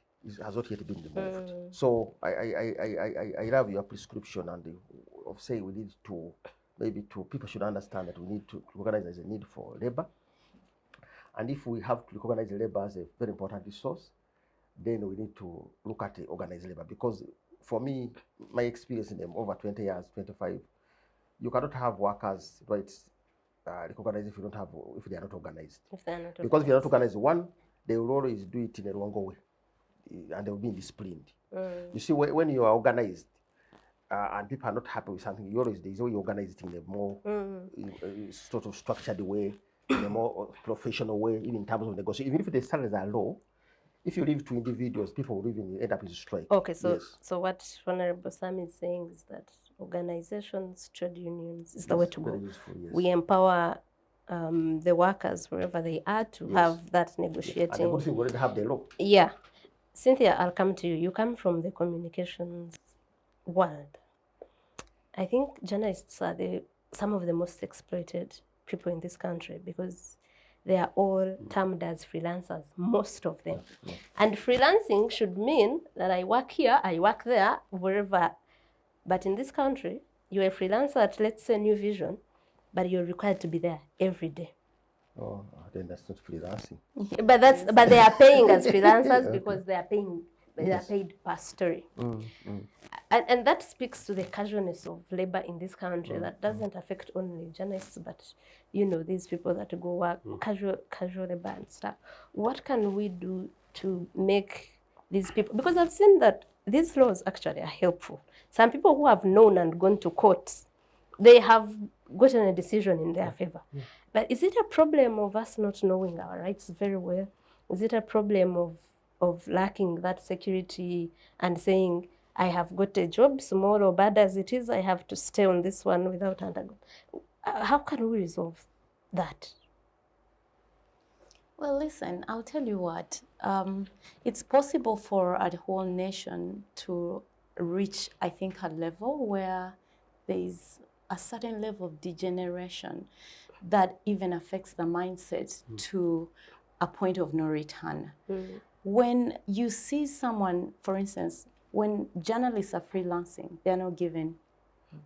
has not yet been removed. So I love your prescription and of saying we need to people should understand that we need to recognize there's a need for labor, and if we have to recognize labor as a very important resource, then we need to look at the organized labor, because for me, my experience in them over 20 years, 25, you cannot have workers rights recognized if they are not organized. Because if they are not organized, one, they will always do it in a wrong way, and they will be disciplined. You see, when you are organized and people are not happy with something, there's always organize it in a more sort of structured way, in a more professional way, even in terms of negotiation. Even if the salaries are low, if you leave to individuals, people will even end up in strike. Okay, so what Honorable Sam is saying is that organizations, trade unions is the way to go. Useful, yes. We empower the workers wherever they are to have that negotiating. And the good thing, we already have the law. Yeah. Cynthia, I'll come to you. You come from the communications world. I think journalists are some of the most exploited people in this country, because they are all termed as freelancers, most of them. And freelancing should mean that I work here, I work there, wherever. But in this country, you're a freelancer at, let's say, New Vision, but you're required to be there every day. Oh, then that's not freelancing. But they are paying as freelancers because they are paid per story. And that speaks to the casualness of labor in this country. That doesn't affect only journalists, but these people that go work, casual labor and stuff. What can we do to make these people, because I've seen that these laws actually are helpful. Some people who have known and gone to courts, they have gotten a decision in their favor. But is it a problem of us not knowing our rights very well? Is it a problem of lacking that security and saying, I have got a job, small or bad as it is, I have to stay on this one without undergoing? How can we resolve that? Well, listen, I'll tell you what. It's possible for a whole nation to reach, I think, a level where there's a certain level of degeneration that even affects the mindset to a point of no return. When you see someone, for instance, when journalists are freelancing, they're not given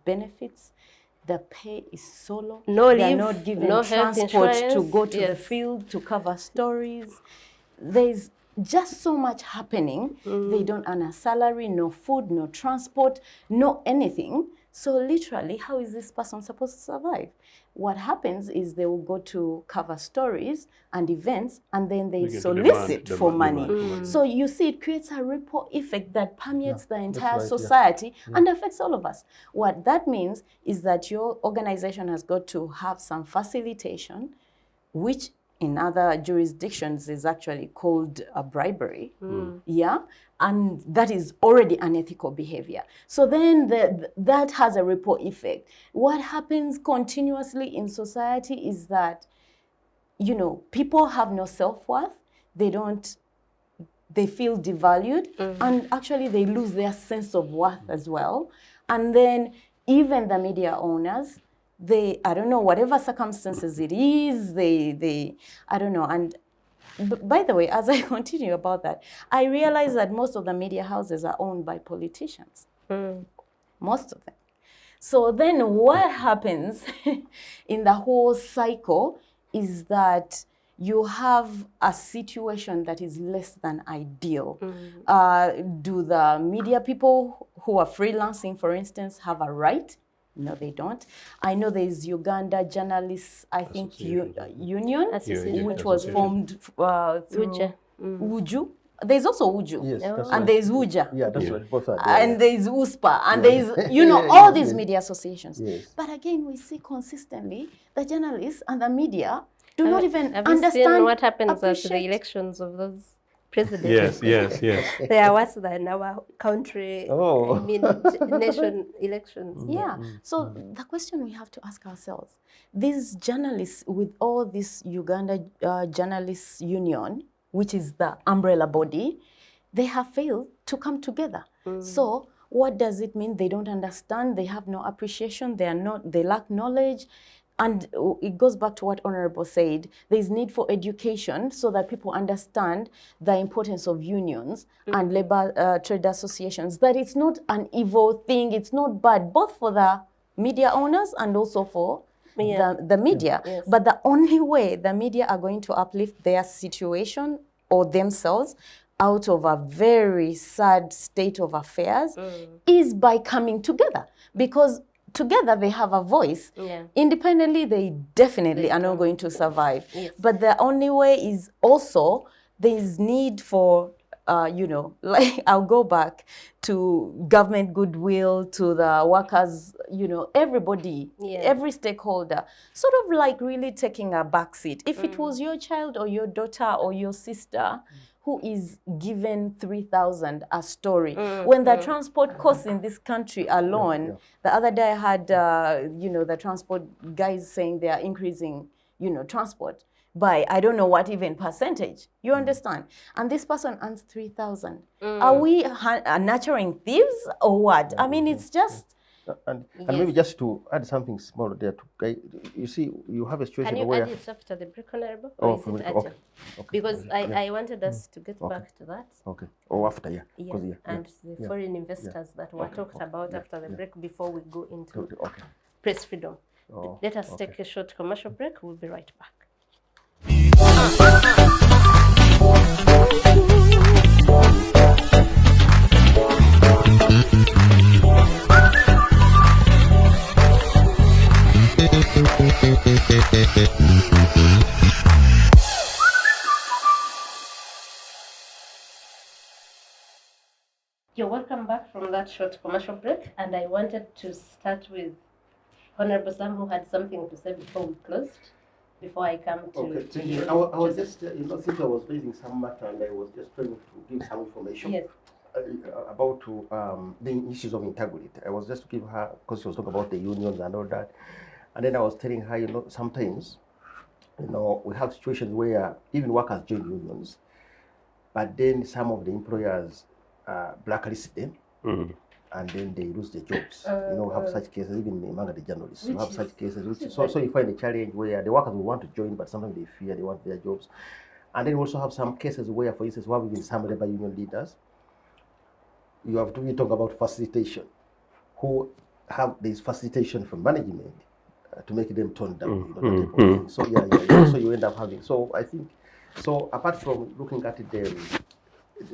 benefits, the pay is so low. No they're leave, not given no health transport to insurance. go to the Yes. field to cover stories. There's just so much happening. They don't earn a salary, no food, no transport, no anything. So literally, how is this person supposed to survive? What happens is they will go to cover stories and events, and then they Begin to solicit for demand money. money. So you see, it creates a ripple effect that permeates the entire right, yeah. society and affects all of us. What that means is that your organization has got to have some facilitation, which in other jurisdictions is actually called a bribery. Yeah, and that is already unethical behavior. So then that has a ripple effect. What happens continuously in society is that, you know, people have no self-worth. They feel devalued, and actually they lose their sense of worth as well. And then even the media owners, I don't know, whatever circumstances it is, I don't know. And by the way, as I continue about that, I realize that most of the media houses are owned by politicians. Most of them. So then what happens in the whole cycle is that you have a situation that is less than ideal. Do the media people who are freelancing, for instance, have a right? No, they don't. I know there is Uganda Journalists, I think, Union, Association. which was formed through Uja. Uju. There's also Uju. Yes, that's And right. there's Uja. Yeah, that's right. Both are there. And there's USPA, and there's, you know, Yeah, all yes, these yes. media associations. Yes. But again, we see consistently the journalists and the media do not even Have you understand, seen what happens at the appreciate. elections of those presidents? Yes. They are worse than our country, Oh. I mean, nation elections. Yeah. So the question we have to ask ourselves, these journalists with all this Uganda Journalists Union, which is the umbrella body, they have failed to come together. So what does it mean? They don't understand, they have no appreciation, they lack knowledge. And it goes back to what Honorable said, there's need for education so that people understand the importance of unions and labor trade associations, that it's not an evil thing, it's not bad, both for the media owners and also for the media. Yes. But the only way the media are going to uplift their situation or themselves out of a very sad state of affairs is by coming together, because together they have a voice. Independently, they definitely are not going to survive. But the only way is also there's need for, you know, like I'll go back to government goodwill, to the workers, you know, everybody, every stakeholder, sort of like really taking a back seat. If it was your child or your daughter or your sister who is given 3,000 a story, when the transport costs in this country alone, the other day I had, you know, the transport guys saying they are increasing, you know, transport by, I don't know what even percentage, you understand? And this person earns 3,000. Are we nurturing thieves or what? I mean, it's just... And maybe just to add something small there, you see, you have a situation Can you where... add it after the break, Honorable? Oh, Or is it okay. urgent? Okay. Because I wanted us to get back to that. Okay. Or after, yeah. And the foreign investors that were talked about after the break before we go into press freedom. Let us take a short commercial break. We'll be right back. You're welcome back from that short commercial break, and I wanted to start with Honorable Sam, who had something to say before we closed, before I come to you. I was just, you know, Cynthia was raising some matter, and I was just trying to give some information about the issues of integrity. I was just to give her, because she was talking about the unions and all that, and then I was telling her, you know, sometimes, you know, we have situations where even workers join unions, but then some of the employers blacklist them, and then they lose their jobs. Have such cases, even among the journalists. You have such cases, so you find a challenge where the workers will want to join, but sometimes they fear, they want their jobs. And then we also have some cases where, for instance, we have even some labor union leaders. You have to talk about facilitation, who have this facilitation from management to make them tone down, that type of thing. So so you end up having. So I think, so apart from looking at the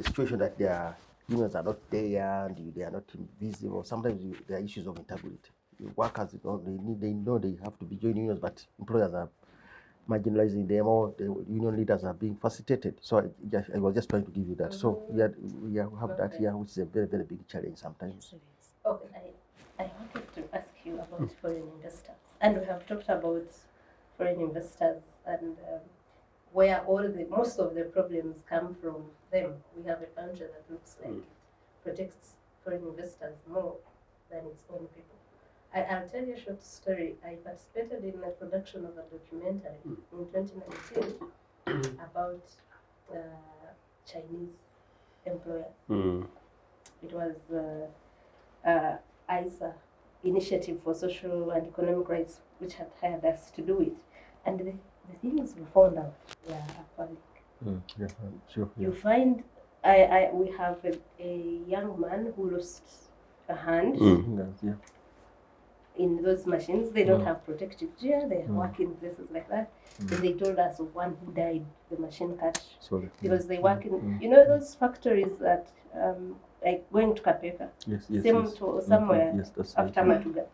situation that their unions are not there and they are not visible, sometimes there are issues of integrity. Workers, they know they have to be joining unions, but employers are marginalizing them, or the union leaders are being facilitated. So I was just trying to give you that. So we have that here, which is a very, very big challenge sometimes. Okay, I wanted to ask you about foreign investors, and we have talked about foreign investors and where most of the problems come from them. We have a country that looks like it protects foreign investors more than its own people. I'll tell you a short story. I participated in the production of a documentary in 2019 about Chinese employers. It was ISA, Initiative for Social and Economic Rights, which had hired us to do it. And the things we found out were appalling. Yeah, sure. Yeah. You find, we have a young man who lost a hand. Yeah. In those machines, they don't have protective gear. They work in places like that. And they told us of one who died, the machine cut, because they work in, those factories that, like going to Kapeka, somewhere after Matuga.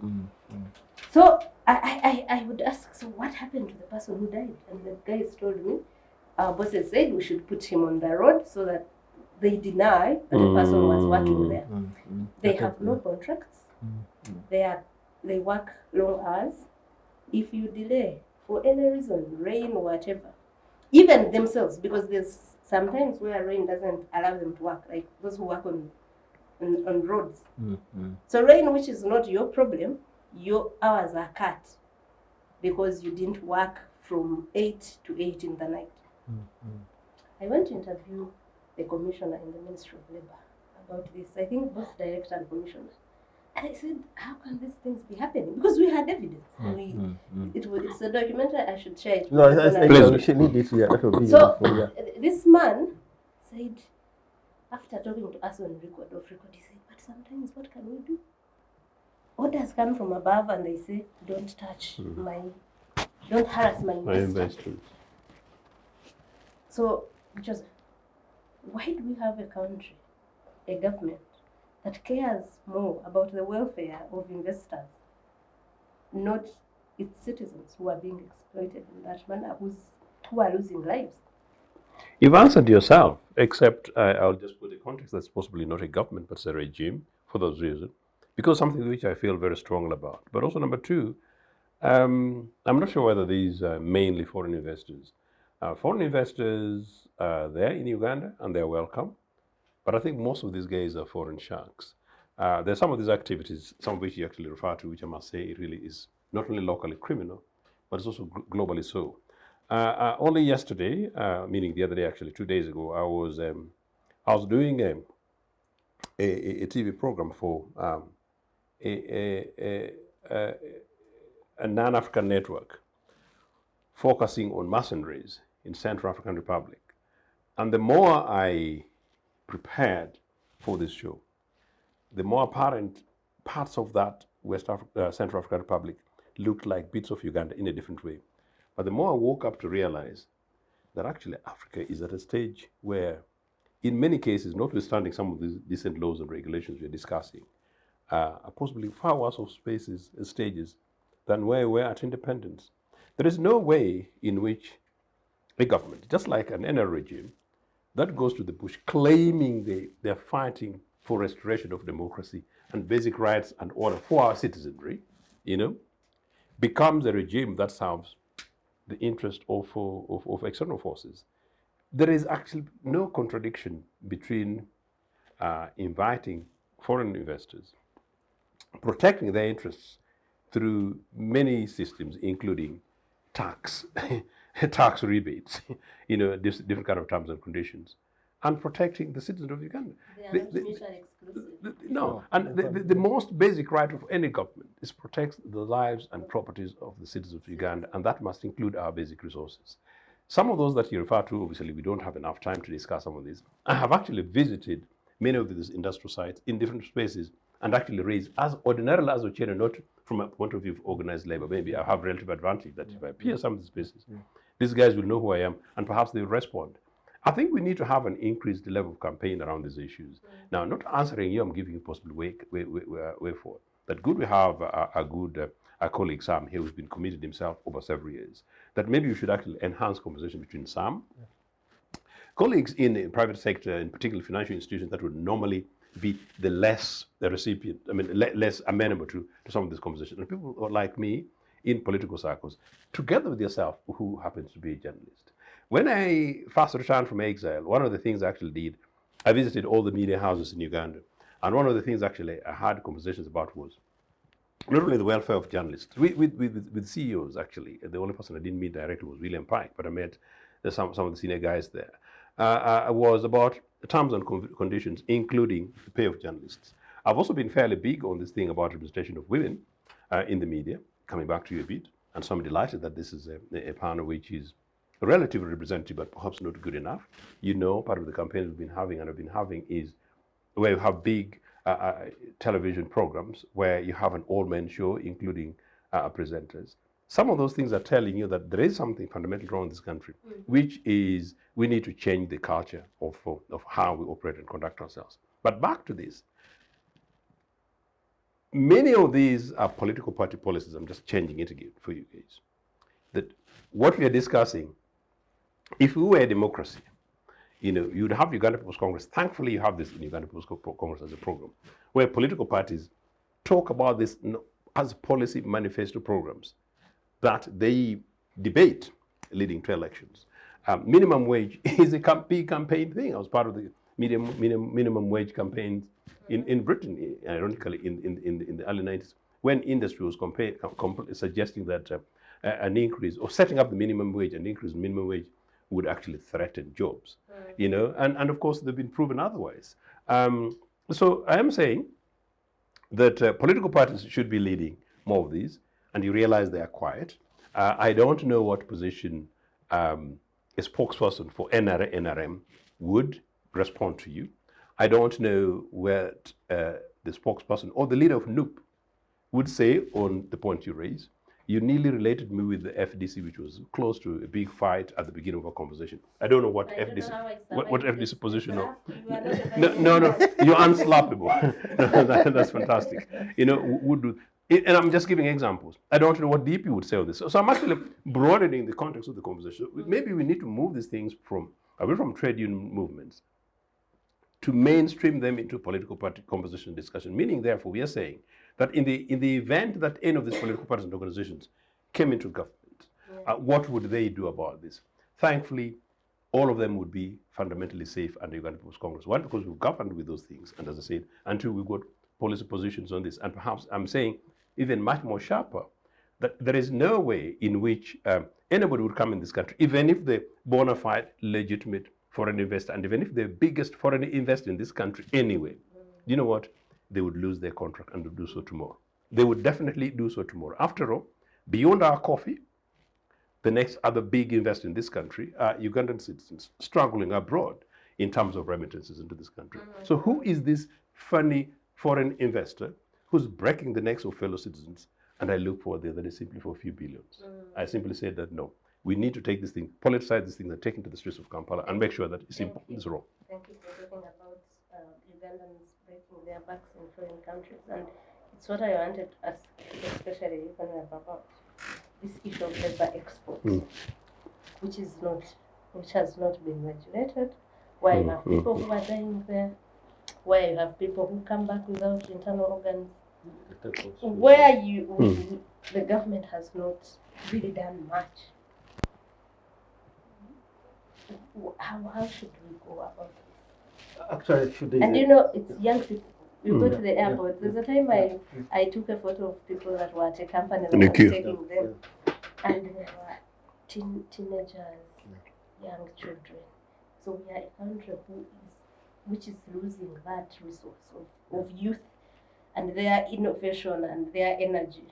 So I would ask, so what happened to the person who died? And the guys told me, our bosses said we should put him on the road so that they deny that the person was working there. They have no contracts. They work long hours. If you delay for any reason, rain or whatever, even themselves, because there's sometimes where rain doesn't allow them to work, like those who work on roads. So rain, which is not your problem, your hours are cut because you didn't work from 8 to 8 in the night. I went to interview the commissioner in the Ministry of Labour about this. I think both director and commissioner. And I said, how can these things be happening? Because we had evidence. It's a documentary, I should share it. No, I think we should need it. Yeah, that will be so this man said, after talking to us on record, he said, but sometimes what can we do? Orders come from above and they say, don't touch don't harass my investors. So, Joseph, why do we have a country, a government, that cares more about the welfare of investors, not its citizens who are being exploited in that manner, who are losing lives? You've answered yourself, except I'll just put a context that's possibly not a government, but it's a regime for those reasons, because something which I feel very strongly about. But also, number two, I'm not sure whether these are mainly foreign investors. Foreign investors, they're in Uganda and they're welcome. But I think most of these guys are foreign sharks. There's some of these activities, some of which you actually refer to, which I must say it really is not only locally criminal, but it's also globally so. Only yesterday, meaning the other day, actually 2 days ago, I was doing a TV program for a non-African network focusing on mercenaries in Central African Republic. And the more I prepared for this show, the more apparent parts of that Central African Republic looked like bits of Uganda in a different way. But the more I woke up to realize that actually Africa is at a stage where, in many cases, notwithstanding some of these decent laws and regulations we're discussing, are possibly far worse of stages than where we were at independence. There is no way in which a government, just like an NL regime, that goes to the bush claiming they're fighting for restoration of democracy and basic rights and order for our citizenry, becomes a regime that serves the interest of external forces. There is actually no contradiction between inviting foreign investors, protecting their interests through many systems, including tax, tax rebates, different kind of terms and conditions, and protecting the citizens of Uganda. They are not mutually exclusive. No, and the most basic right of any government is to protect the lives and properties of the citizens of Uganda, and that must include our basic resources. Some of those that you refer to, obviously, we don't have enough time to discuss some of these. I have actually visited many of these industrial sites in different spaces and actually raised, as ordinarily as Ochieno, not from a point of view of organized labor. Maybe I have relative advantage that if I appear some of these spaces, these guys will know who I am and perhaps they will respond. I think we need to have an increased level of campaign around these issues. Now, not answering you, I'm giving you a possible way forward. That good we have a colleague, Sam, here, who's been committed himself over several years. That maybe you should actually enhance conversation between Sam, colleagues in the private sector, in particular financial institutions that would normally be the recipient, less amenable to some of these conversations. And people like me in political circles, together with yourself, who happens to be a journalist. When I first returned from exile, one of the things I actually did, I visited all the media houses in Uganda. And one of the things actually I had conversations about was not only the welfare of journalists, with CEOs actually. The only person I didn't meet directly was William Pike, but I met some of the senior guys there. Was about terms and conditions, including the pay of journalists. I've also been fairly big on this thing about representation of women in the media, coming back to you a bit, and so I'm delighted that this is a panel which is relatively representative, but perhaps not good enough. You know, part of the campaign we've been having and have been having is where you have big television programs where you have an all-men show, including presenters. Some of those things are telling you that there is something fundamentally wrong in this country, which is we need to change the culture of how we operate and conduct ourselves. But back to this. Many of these are political party policies. I'm just changing it again for you guys. That what we are discussing, if we were a democracy, you'd have Uganda People's Congress. Thankfully, you have this in Uganda People's Congress as a program, where political parties talk about this as policy manifesto programs that they debate leading to elections. Minimum wage is a big campaign thing. I was part of the minimum wage campaigns in Britain, ironically, in the early 90s, when industry was suggesting that an increase, or setting up the minimum wage, an increase in minimum wage would actually threaten jobs, and of course they've been proven otherwise. So I am saying that political parties should be leading more of these, and you realize they are quiet. I don't know what position a spokesperson for NRM would respond to you. I don't know what the spokesperson or the leader of NUP would say on the point you raise. You nearly related me with the FDC, which was close to a big fight at the beginning of our conversation. I don't know what FDC position. No, you're unslappable. That's fantastic. And I'm just giving examples. I don't know what DP would say on this. So I'm actually broadening the context of the conversation. Maybe we need to move these things away from trade union movements to mainstream them into political party conversation discussion. Meaning, therefore, we are saying that in the event that any of these political parties and organizations came into government, what would they do about this? Thankfully, all of them would be fundamentally safe under Uganda People's Congress. One, because we've governed with those things, and as I said, and two, we've got policy positions on this. And perhaps I'm saying even much more sharper, that there is no way in which anybody would come in this country, even if the bona fide, legitimate foreign investor, and even if the biggest foreign investor in this country anyway, you know what? They would lose their contract and would do so tomorrow. They would definitely do so tomorrow. After all, beyond our coffee, the next other big investor in this country are Ugandan citizens struggling abroad in terms of remittances into this country. So who is this funny foreign investor who's breaking the necks of fellow citizens? And I look for that is simply for a few billions. I simply said that no, we need to take this thing, politicize this thing, and take it to the streets of Kampala and make sure that it's wrong. Thank you for talking about Ugandans breaking their backs in foreign countries, and it's what I wanted to ask, especially even about this issue of labor exports, which has not been regulated. Where you have people who are dying there, where you have people who come back without internal organs, where the government has not really done much. How should we go about this? Actually, and it's young people. You go to the airport. There's a time I took a photo of people that were at a company that was taking them, and there were teenagers, young children. So we are a country which is losing that resource of youth and their innovation and their energy.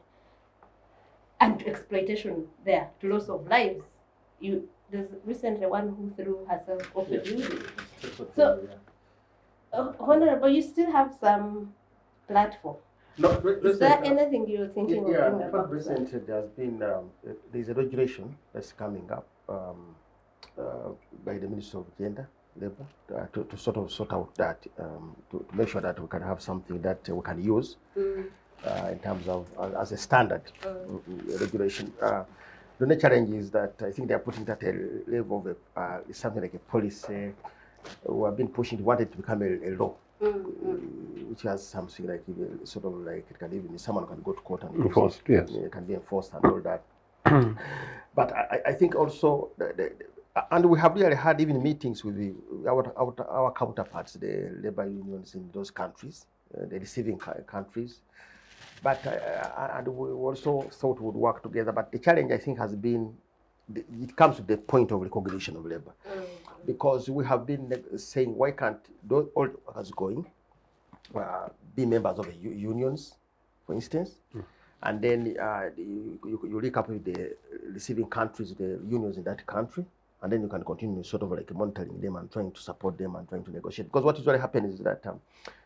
And exploitation there, to loss of lives. There's recently one who threw herself off a building. So, Honorable, you still have some platform. No, Is there anything you're thinking of doing about recently there's been there's a regulation that's coming up by the Minister of Gender, Labour, to sort of sort out that, to make sure that we can have something that we can use in terms of as a standard regulation. The only challenge is that I think they are putting that at a level of something like a policy. We have been pushing, wanted to become a law, which has something like sort of like it can even someone can go to court and enforced. Yes, it can be enforced and all that. But I think also and we have really had even meetings with our counterparts, the labor unions in those countries, the receiving countries. But and we also thought we would work together. But the challenge, I think, has been it comes to the point of recognition of labor, because we have been saying, why can't those all workers going be members of the unions, for instance, and then you link up with the receiving countries, the unions in that country, and then you can continue sort of like monitoring them and trying to support them and trying to negotiate. Because what usually happens is that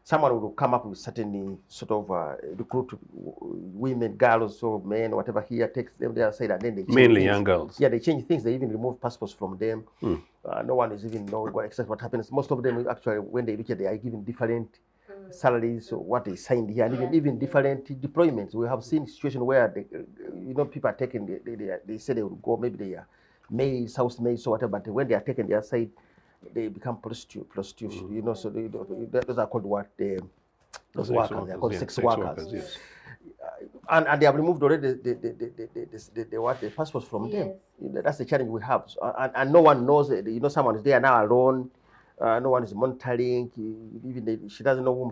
someone will come up with certain sort of recruit women, girls, or men, whatever, here, takes them their side, and then they change mainly things. young girls. Yeah, they change things. They even remove passports from them. No one is even knowing what happens. Most of them actually, when they reach it, they are given different salaries, or what they signed here, and even different deployments. We have seen situations where people are taken. They say they will go, maybe they are maids, housemaids, or whatever. But when they are taken their side, they become prostitution. So those are called what those workers. They are called sex workers. Yes. And they have removed already the passports from them. That's the challenge we have. And no one knows. Someone is there now alone. No one is monitoring. Even she doesn't know whom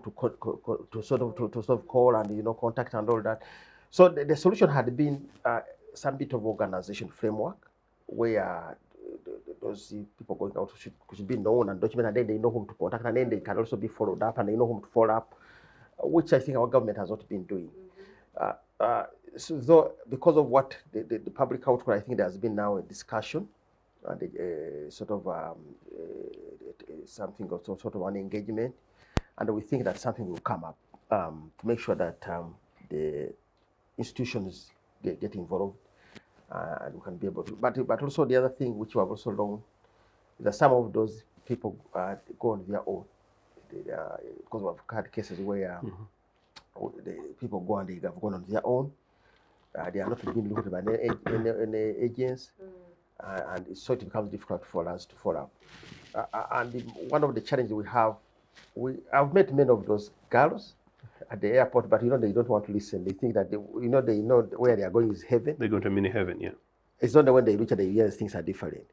to sort of call and contact and all that. So the solution had been some bit of organization framework where those people going out should be known and documented, and then they know whom to contact, and then they can also be followed up, and they know whom to follow up, which I think our government has not been doing. So because of what the public outcry, I think there has been now a discussion and sort of something of sort of an engagement, and we think that something will come up to make sure that the institutions get involved. And we can be able to, but also the other thing which we have also learned is that some of those people go on their own. Because we've had cases where the people go and they have gone on their own. They are not being looked by any agents, and so it becomes difficult for us to follow up. And one of the challenges I've met many of those girls at the airport, but they don't want to listen. They think that they know where they are going is heaven. They go to mini heaven, yeah. It's not when they reach the years things are different.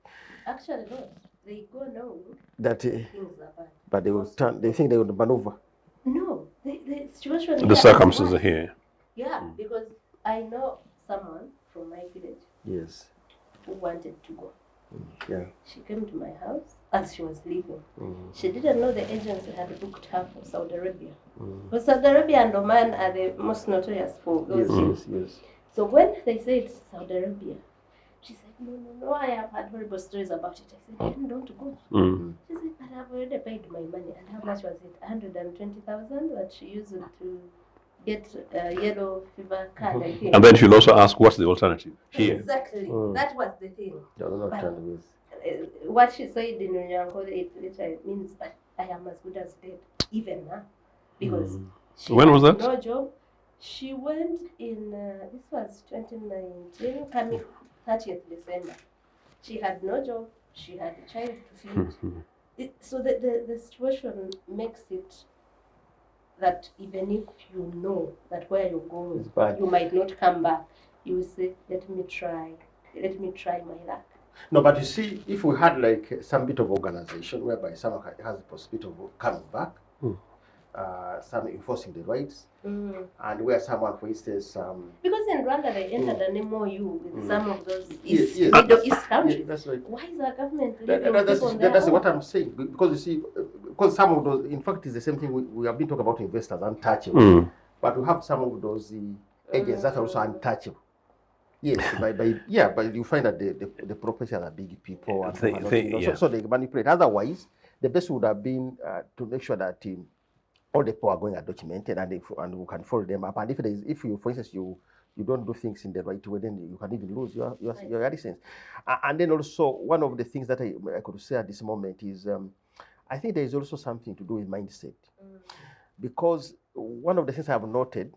Actually, no. They go no. That things are bad. But they will turn. They think they will maneuver. No, the situation. The circumstances are here. Yeah, because I know someone from my village. Yes. Who wanted to go. Yeah. She came to my house as she was leaving. She didn't know the agency had booked her for Saudi Arabia. Because Saudi Arabia and Oman are the most notorious for those. Yes. So when they said Saudi Arabia, she said, no, I have had horrible stories about it. I said, don't go. She said, but I've already paid my money. And how much was it? 120,000 that she used to get a yellow fever card, I think. And then she'll also ask, what's the alternative here? Exactly. That was the thing. But, what she said in Unyanko, it literally means, but I am as good as dead, even now. Because she when was that? No job. She went in, this was 2019, coming 30th December. She had no job. She had a child to feed. So the situation makes it that even if you know that where you're going, you might not come back, you will say, let me try my luck. No, but you see, if we had like some bit of organization whereby someone has the possibility of coming back, some enforcing the rights, and where someone, for instance, because in Rwanda they entered an MOU with some of those Yes. Middle East countries. Yeah, that's right. Why is our government leaving people on their That's own? what I'm saying. Because you see, because some of those, in fact, it's the same thing we have been talking about investors untouchable, but we have some of those agents that are also untouchable. Yes, but you find that the professors are big people, and so they manipulate. Otherwise, the best would have been to make sure that all the people are going are documented, and we can follow them up. And if you, for instance, you don't do things in the right way, then you can even lose your license. And then also, one of the things that I could say at this moment is, I think there is also something to do with mindset, because one of the things I have noted.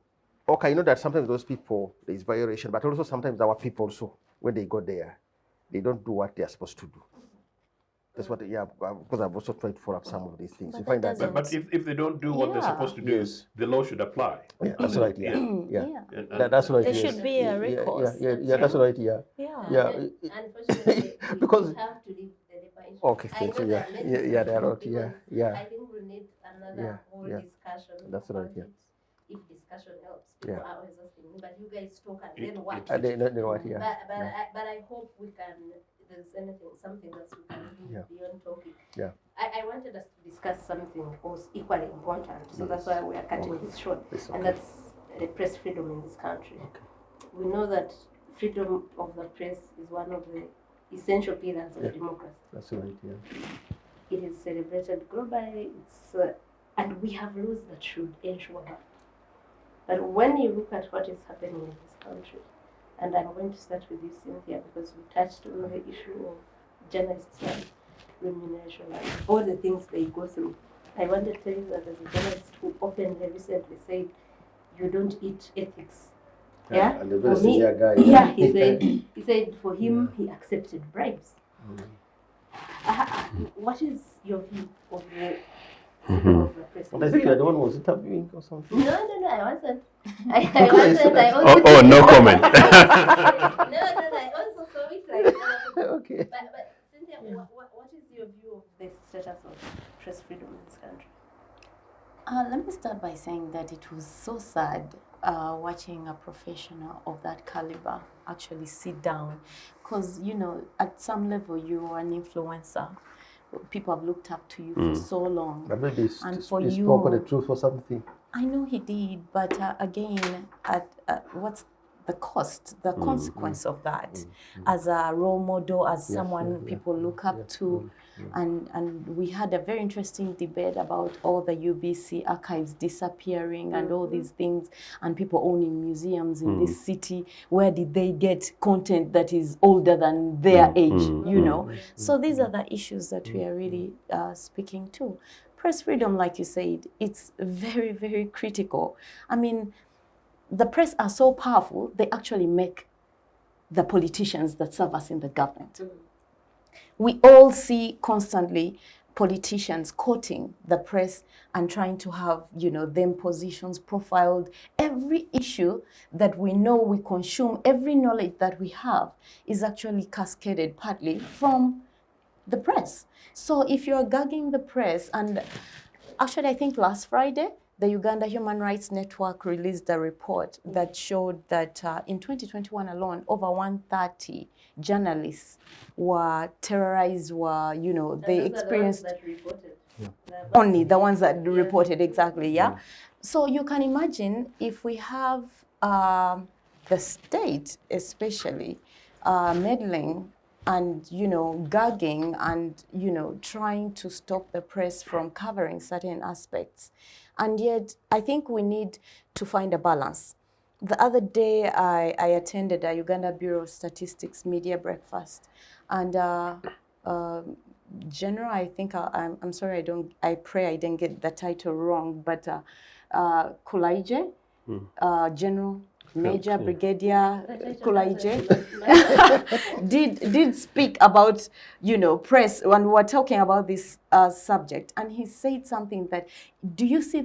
Okay, you know that sometimes those people, there is violation, but also sometimes our people also, when they go there, they don't do what they are supposed to do. That's what, because I've also tried to follow up some of these things. But you find that that. But if they don't do what they're supposed to do, the law should apply. Yeah, that's right. Yeah. That's right. There yes. should be a recourse. Yeah, that's right. Yeah. Unfortunately, because we have to leave the definition. okay, thank you. Yeah, they're right. Yeah. I think we need another whole discussion. That's right. Yeah. If discussion helps, people are always asking me, but you guys talk and then what? And then what? Yeah. But I hope we can. There's something else we can do beyond talking. Yeah. I wanted us to discuss something else equally important, so that's why we are cutting this short, and that's the press freedom in this country. Okay. We know that freedom of the press is one of the essential pillars of democracy. That's right. Yeah. It is celebrated globally. And we have rules that should ensure that. But when you look at what is happening in this country, and I'm going to start with you, Cynthia, because we touched on the issue of journalists and remuneration and all the things they go through. I want to tell you that there's a journalist who openly recently said, "You don't eat ethics." Yeah, and the very senior guy. Yeah, he said for him he accepted bribes. What is your view of the of the press? I think you're the one who was interviewing or something. No, I wasn't. I wasn't. I also no comment. no, I also saw it like that. Okay. But Cynthia, what is your view of the status of press freedom in this country? Let me start by saying that it was so sad watching a professional of that caliber actually sit down, because, you know, at some level you are an influencer. People have looked up to you for so long. But maybe and for he you, spoke the truth for something. I know he did, but again, what's the cost, the consequence of that? As a role model, as someone people look up to, and we had a very interesting debate about all the UBC archives disappearing and all these things, and people owning museums in this city. Where did they get content that is older than their age? You know, so these are the issues that we are really speaking to. Press freedom, like you said, it's very, very critical. I mean, the press are so powerful, they actually make the politicians that serve us in the government. We all see constantly politicians quoting the press and trying to have, you know, them positions profiled. Every issue that we know we consume, every knowledge that we have is actually cascaded partly from the press. So if you're gagging the press, and actually I think last Friday, the Uganda Human Rights Network released a report that showed that in 2021 alone, over 130 journalists were terrorized, they experienced... That reported. Only the ones that reported, exactly, yeah? So you can imagine if we have the state especially meddling and, gagging and, trying to stop the press from covering certain aspects. And yet, I think we need to find a balance. The other day, I attended a Uganda Bureau of Statistics media breakfast. And General, I think, I'm sorry, I pray I didn't get the title wrong, but Kulaije, General Major Brigadier Kulaije did speak about, press when we were talking about this subject, and he said something that, do you see in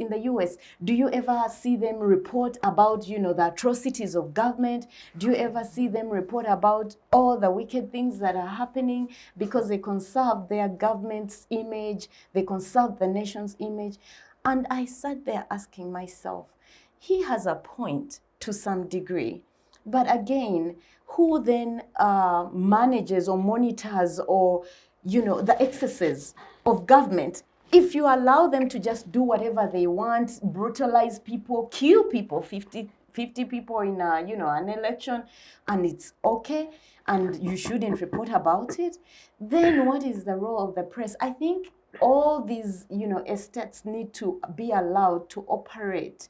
the US, do you ever see them report about, the atrocities of government? Do you ever see them report about all the wicked things that are happening because they conserve their government's image, they conserve the nation's image? And I sat there asking myself, he has a point to some degree. But again, who then manages or monitors or, the excesses of government? If you allow them to just do whatever they want, brutalize people, kill people, 50 people in an election, and it's okay, and you shouldn't report about it, then what is the role of the press? I think all these, estates need to be allowed to operate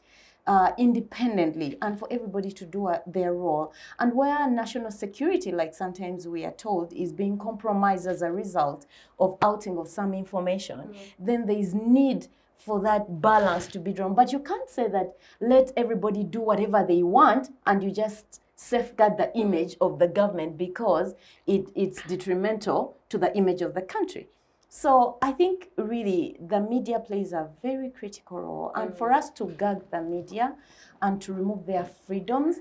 independently and for everybody to do their role. And where national security, like sometimes we are told, is being compromised as a result of outing of some information, then there is need for that balance to be drawn. But you can't say that let everybody do whatever they want and you just safeguard the image of the government because it's detrimental to the image of the country. So I think really the media plays a very critical role. And for us to gag the media and to remove their freedoms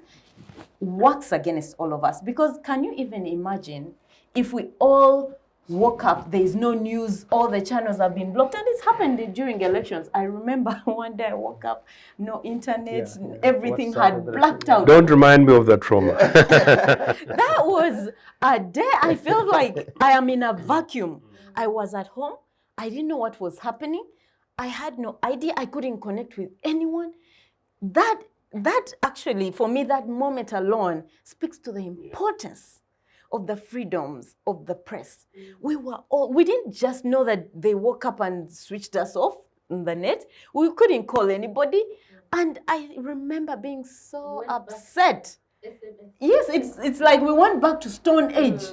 works against all of us. Because can you even imagine if we all woke up, there is no news, all the channels have been blocked, and it's happened during elections. I remember one day I woke up, no internet, everything had blacked out. Don't remind me of that trauma. That was a day I felt like I am in a vacuum. I was at home. I didn't know what was happening. I had no idea. I couldn't connect with anyone. That actually, for me, that moment alone speaks to the importance of the freedoms of the press. We didn't just know that they woke up and switched us off on the net. We couldn't call anybody. And I remember being so upset. Yes, it's like we went back to Stone Age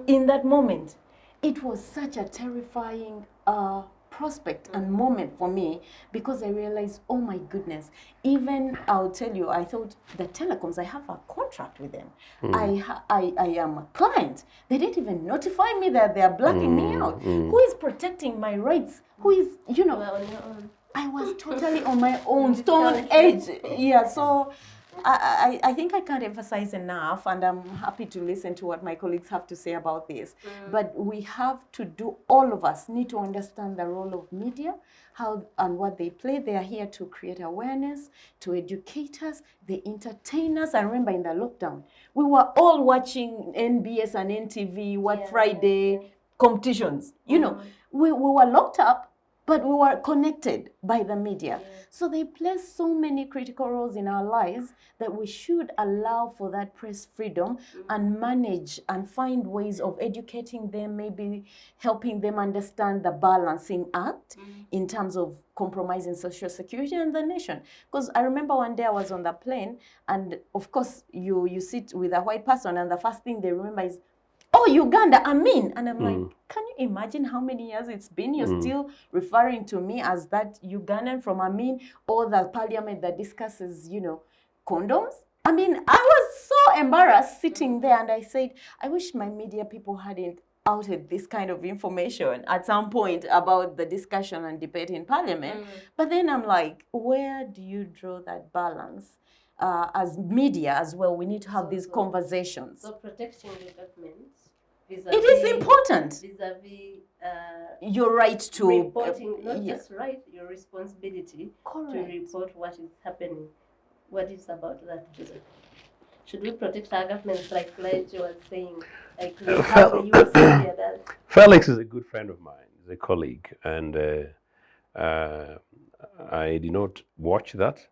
in that moment. It was such a terrifying prospect and moment for me because I realized, oh my goodness, even I'll tell you, I thought the telecoms, I have a contract with them. I am a client. They didn't even notify me that they are blacking me out. Who is protecting my rights? Who is, I was totally on my own, Stone Age. Yeah, so I think I can't emphasize enough, and I'm happy to listen to what my colleagues have to say about this. But we have to do, all of us need to understand the role of media, how and what they play. They are here to create awareness, to educate us, they entertain us. I remember in the lockdown, we were all watching NBS and NTV, Friday competitions. We were locked up, but we were connected by the media. So they play so many critical roles in our lives that we should allow for that press freedom and manage and find ways of educating them, maybe helping them understand the balancing act in terms of compromising social security and the nation. Because I remember one day I was on the plane, and of course you sit with a white person and the first thing they remember is, oh, Uganda, Amin. And I'm like, can you imagine how many years it's been? You're still referring to me as that Ugandan from Amin, or the parliament that discusses, condoms? I mean, I was so embarrassed sitting there, and I said, I wish my media people hadn't outed this kind of information at some point about the discussion and debate in parliament. But then I'm like, where do you draw that balance? As media as well, we need to have these conversations. So protecting the government, it is important. Vis-a-vis your right to reporting, not just right, your responsibility Correct. to report what is happening. What is about that? Should we protect our governments, like Lyomoki was saying, like how the US media does? Felix is a good friend of mine. He's a colleague, and I did not watch that.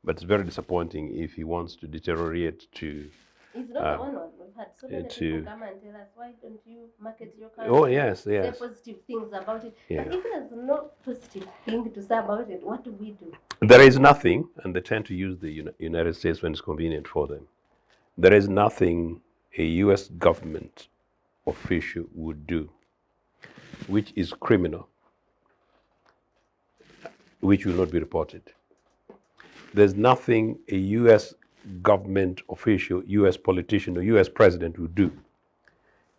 But it's very disappointing if he wants to deteriorate to. It's not the one. We've had so many people come and tell us, why don't you market your country? Oh, yes. Say positive things about it. Yeah. But if there's no positive thing to say about it, what do we do? There is nothing, and they tend to use the United States when it's convenient for them. There is nothing a U.S. government official would do which is criminal, which will not be reported. There's nothing a U.S. government official, U.S. politician, or U.S. president will do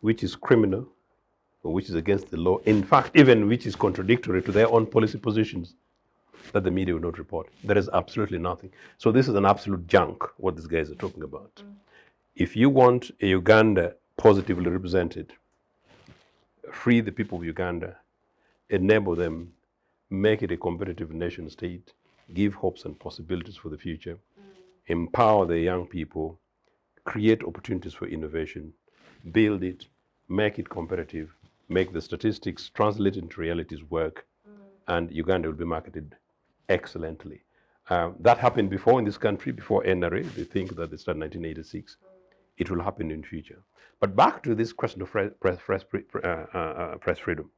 which is criminal or which is against the law. In fact, even which is contradictory to their own policy positions that the media will not report. There is absolutely nothing. So this is an absolute junk, what these guys are talking about. If you want a Uganda positively represented, free the people of Uganda, enable them, make it a competitive nation state, give hopes and possibilities for the future, empower the young people, create opportunities for innovation, build it, make it competitive, make the statistics translate into realities work, and Uganda will be marketed excellently. That happened before in this country, before NRA. They think that they started in 1986. It will happen in the future. But back to this question of press freedom.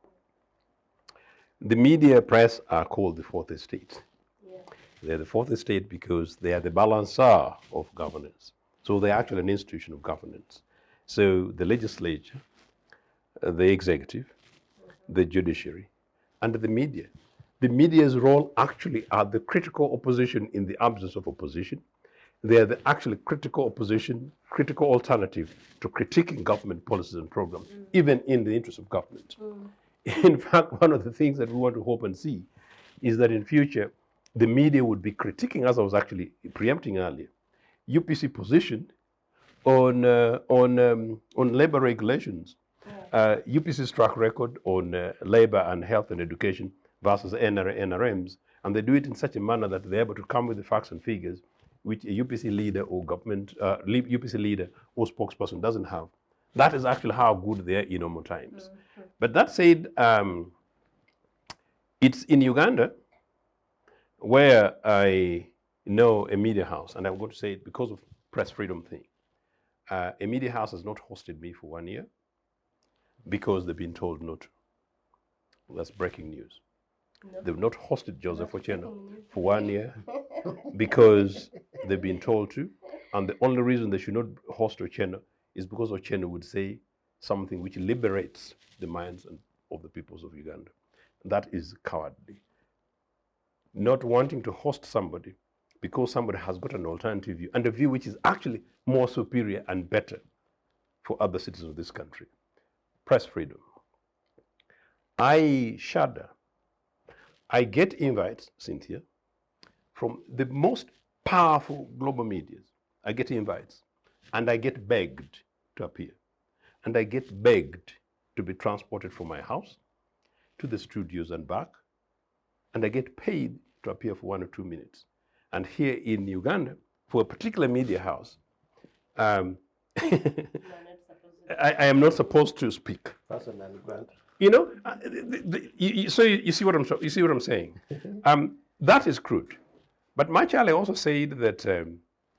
The media press are called the fourth estate. Yeah. They're the fourth estate because they are the balancer of governance. So they're actually an institution of governance. So the legislature, the executive, the judiciary, and the media. The media's role actually are the critical opposition in the absence of opposition. They are the actually critical opposition, critical alternative to critiquing government policies and programs, even in the interest of government. In fact, one of the things that we want to hope and see is that in future, the media would be critiquing, as I was actually preempting earlier, UPC position on labor regulations, UPC's track record on labor and health and education versus NRMs, and they do it in such a manner that they're able to come with the facts and figures which a UPC leader or government, UPC leader or spokesperson doesn't have. That is actually how good they are in normal times. But that said, it's in Uganda where I know a media house, and I'm going to say it because of press freedom thing. A media house has not hosted me for 1 year because they've been told not to. That's breaking news. No. They've not hosted Joseph Ochieno for 1 year because they've been told to. And the only reason they should not host Ochieno is because Ochieno would say something which liberates the minds of the peoples of Uganda. That is cowardly. Not wanting to host somebody because somebody has got an alternative view, and a view which is actually more superior and better for other citizens of this country. Press freedom. I shudder. I get invites, Cynthia, from the most powerful global medias. I get invites, and I get begged to appear. And I get begged to be transported from my house to the studios and back, and I get paid to appear for 1 or 2 minutes. And here in Uganda, for a particular media house, I am not supposed to speak. That's a non-grant. You know, so you see what I'm saying. That is crude. But Machale also said that a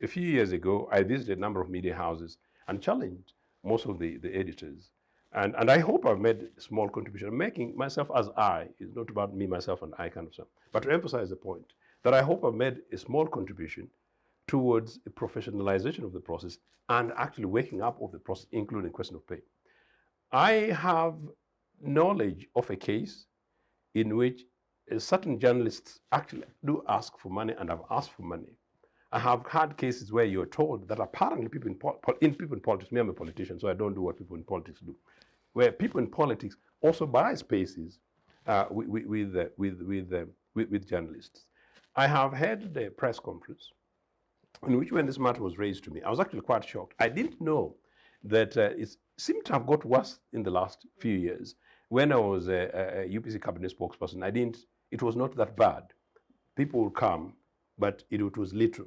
few years ago, I visited a number of media houses and challenged most of the editors. And I hope I've made a small contribution. Making myself as I is not about me, myself, and I kind of stuff. But to emphasize the point, that I hope I've made a small contribution towards a professionalization of the process and actually waking up of the process, including question of pay. I have knowledge of a case in which certain journalists actually do ask for money and have asked for money. I have had cases where you're told that apparently people in politics, me I'm a politician, so I don't do what people in politics do, where people in politics also buy spaces with journalists. I have had the press conference in which when this matter was raised to me, I was actually quite shocked. I didn't know that it seemed to have got worse in the last few years. When I was a UPC cabinet spokesperson, it was not that bad. People would come, but it was little.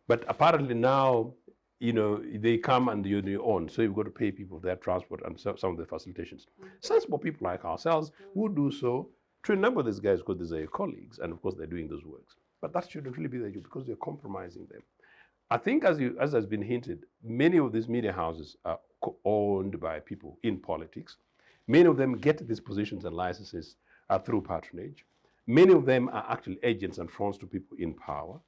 But apparently now, you know, they come and you're on your own, so you've got to pay people for their transport and some of the facilitations. Sensible people like ourselves who do so to enable these guys because these are your colleagues, and of course they're doing those works. But that shouldn't really be their job because they're compromising them. I think, as has been hinted, many of these media houses are owned by people in politics. Many of them get these positions and licenses through patronage. Many of them are actually agents and fronts to people in power.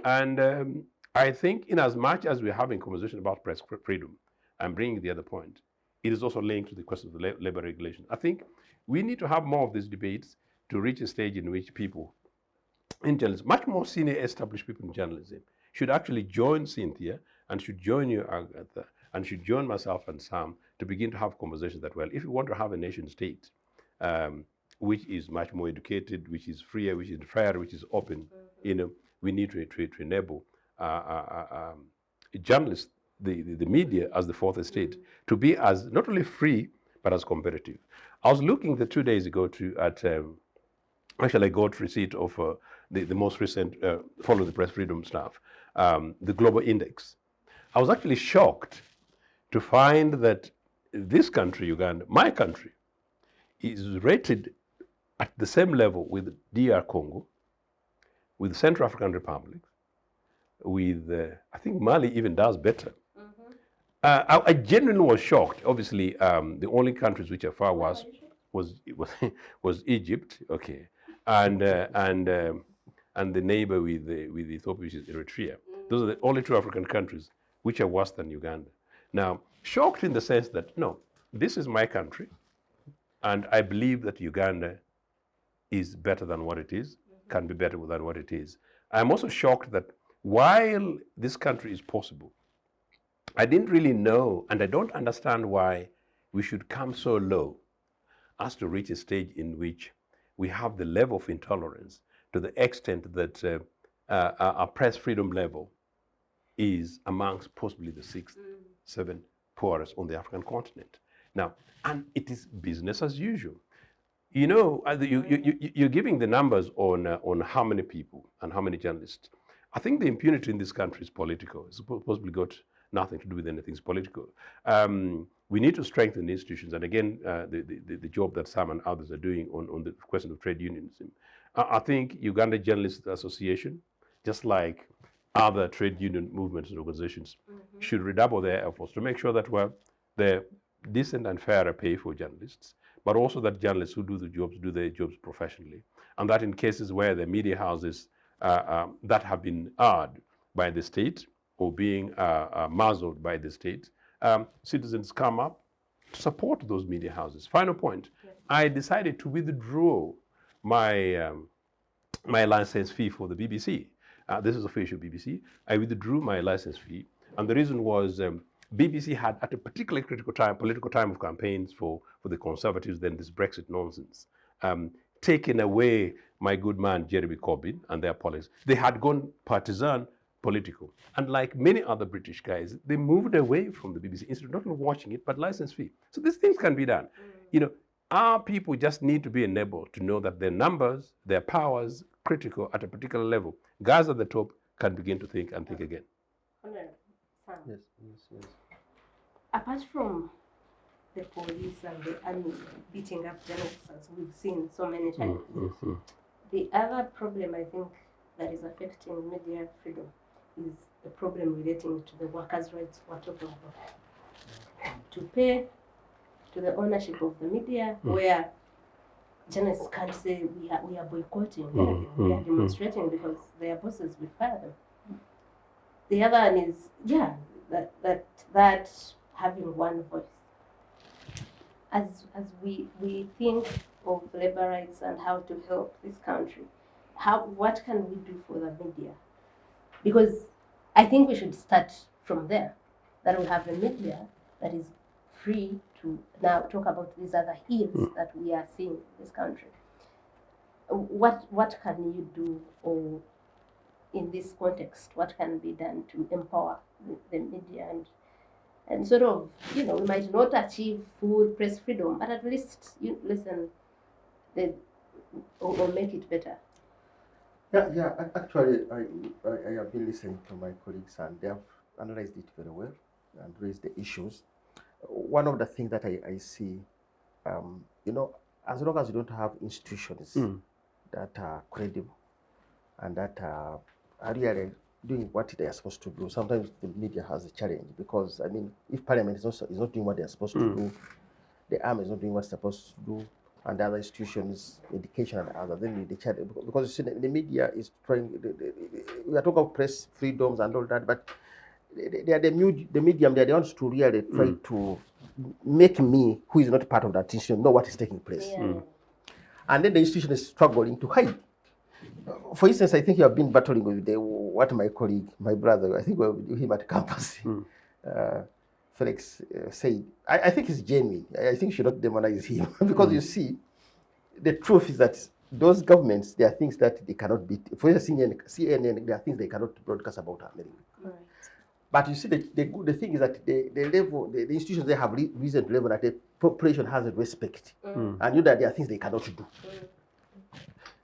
And I think in as much as we're having conversation about press freedom and bringing the other point, it is also linked to the question of the labor regulation. I think we need to have more of these debates to reach a stage in which people in journalism, much more senior established people in journalism, should actually join Cynthia and should join you, Agatha, and should join myself and Sam to begin to have conversations that, well, if we want to have a nation state which is much more educated, which is freer, which is fair, which is open, you know, we need to enable journalists, the media as the fourth estate, to be as not only free, but as competitive. I was looking 2 days ago at Actually, I got receipt of the most recent, following the press freedom stuff, the global index. I was actually shocked to find that this country, Uganda, my country, is rated at the same level with DR Congo, with Central African Republic, with, I think Mali even does better. I genuinely was shocked. Obviously, the only countries which are far worse was Egypt, okay, and the neighbor with Ethiopia, which is Eritrea. Those are the only two African countries which are worse than Uganda. Now, shocked in the sense that, no, this is my country, and I believe that Uganda is better than what it is, can be better than what it is. I'm also shocked that while this country is possible, I didn't really know, and I don't understand why we should come so low as to reach a stage in which we have the level of intolerance to the extent that our press freedom level is amongst possibly the 6, 7 poorest on the African continent. Now, and it is business as usual. You know, you're giving the numbers on how many people and how many journalists. I think the impunity in this country is political. It's possibly got nothing to do with anything. It's political. We need to strengthen the institutions. And again, the job that Sam and others are doing on the question of trade unionism. I think Uganda Journalists Association, just like other trade union movements and organizations, should redouble their efforts to make sure that they're decent and fair pay for journalists, but also that journalists who do their jobs professionally. And that in cases where the media houses that have been awed by the state or being muzzled by the state, citizens come up to support those media houses. Final point, yes. I decided to withdraw my, my license fee for the BBC. This is official BBC. I withdrew my license fee, and the reason was BBC had, at a particularly critical time, political time of campaigns for the Conservatives, then this Brexit nonsense, taken away my good man Jeremy Corbyn and their politics. They had gone partisan political. And like many other British guys, they moved away from the BBC instead of not only watching it, but license fee. So these things can be done. You know, our people just need to be enabled to know that their numbers, their powers, critical at a particular level. Guys at the top can begin to think and think again. Yes. Apart from the police and the army beating up journalists, as we've seen so many times, the other problem I think that is affecting media freedom is the problem relating to the workers' rights we're talking about. To pay to the ownership of the media, where journalists can't say we are boycotting, we are demonstrating because their bosses will fire them. The other one is, that having one voice. As we think of labor rights and how to help this country, what can we do for the media? Because I think we should start from there, that we have a media that is free to now talk about these other ills that we are seeing in this country. What can you do, or in this context, what can be done to empower the media and sort of, we might not achieve full press freedom, but at least listen, or make it better. Yeah. Actually, I have been listening to my colleagues, and they have analyzed it very well and raised the issues. One of the things that I see, as long as you don't have institutions that are credible and that are really doing what they are supposed to do, sometimes the media has a challenge, because, if Parliament is not doing what they are supposed to do, the army is not doing what it's supposed to do, and the other institutions, education and others, then the challenge, because you see, the media is trying, we are talking about press freedoms and all that, but they are the medium, they are the ones to really try to make me, who is not part of that institution, know what is taking place. And then the institution is struggling to hide. For instance, I think you have been battling with what my colleague, my brother, I think we were with him at campus, Felix said. I think it's genuine. I think you should not demonize him because you see, the truth is that those governments, there are things that they cannot beat. For instance, CNN, there are things they cannot broadcast about America. Right. But you see, the thing is that the institutions, they have reason to level that the population has respect, and that there are things they cannot do.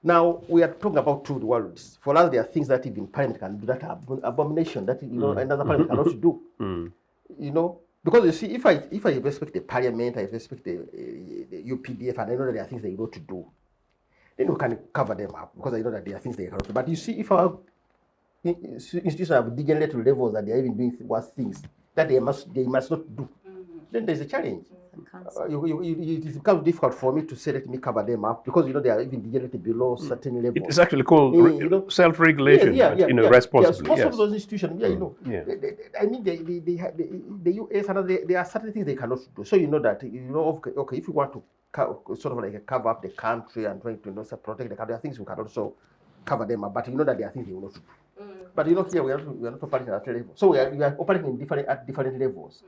Now we are talking about two worlds. For us, there are things that even parliament can do that are abomination that another parliament cannot do. Because you see, if I respect the parliament, I respect the UPDF, and I know that there are things they know to do, then we can cover them up because I know that there are things they cannot do. But you see, if our institutions have degenerate levels that they are even doing worse things that they must not do, then there's a challenge. It becomes difficult for me to say, let me cover them up because they are even degenerated below certain levels. It's actually called self-regulation, responsibly. Most of those institutions, I mean, the US and there are certain things they cannot do. So that okay, if you want to sort of like cover up the country and trying to protect the country, there are things we can also cover them up. But that there are things they will not do. But here we are not operating at that level. So we are operating at different levels.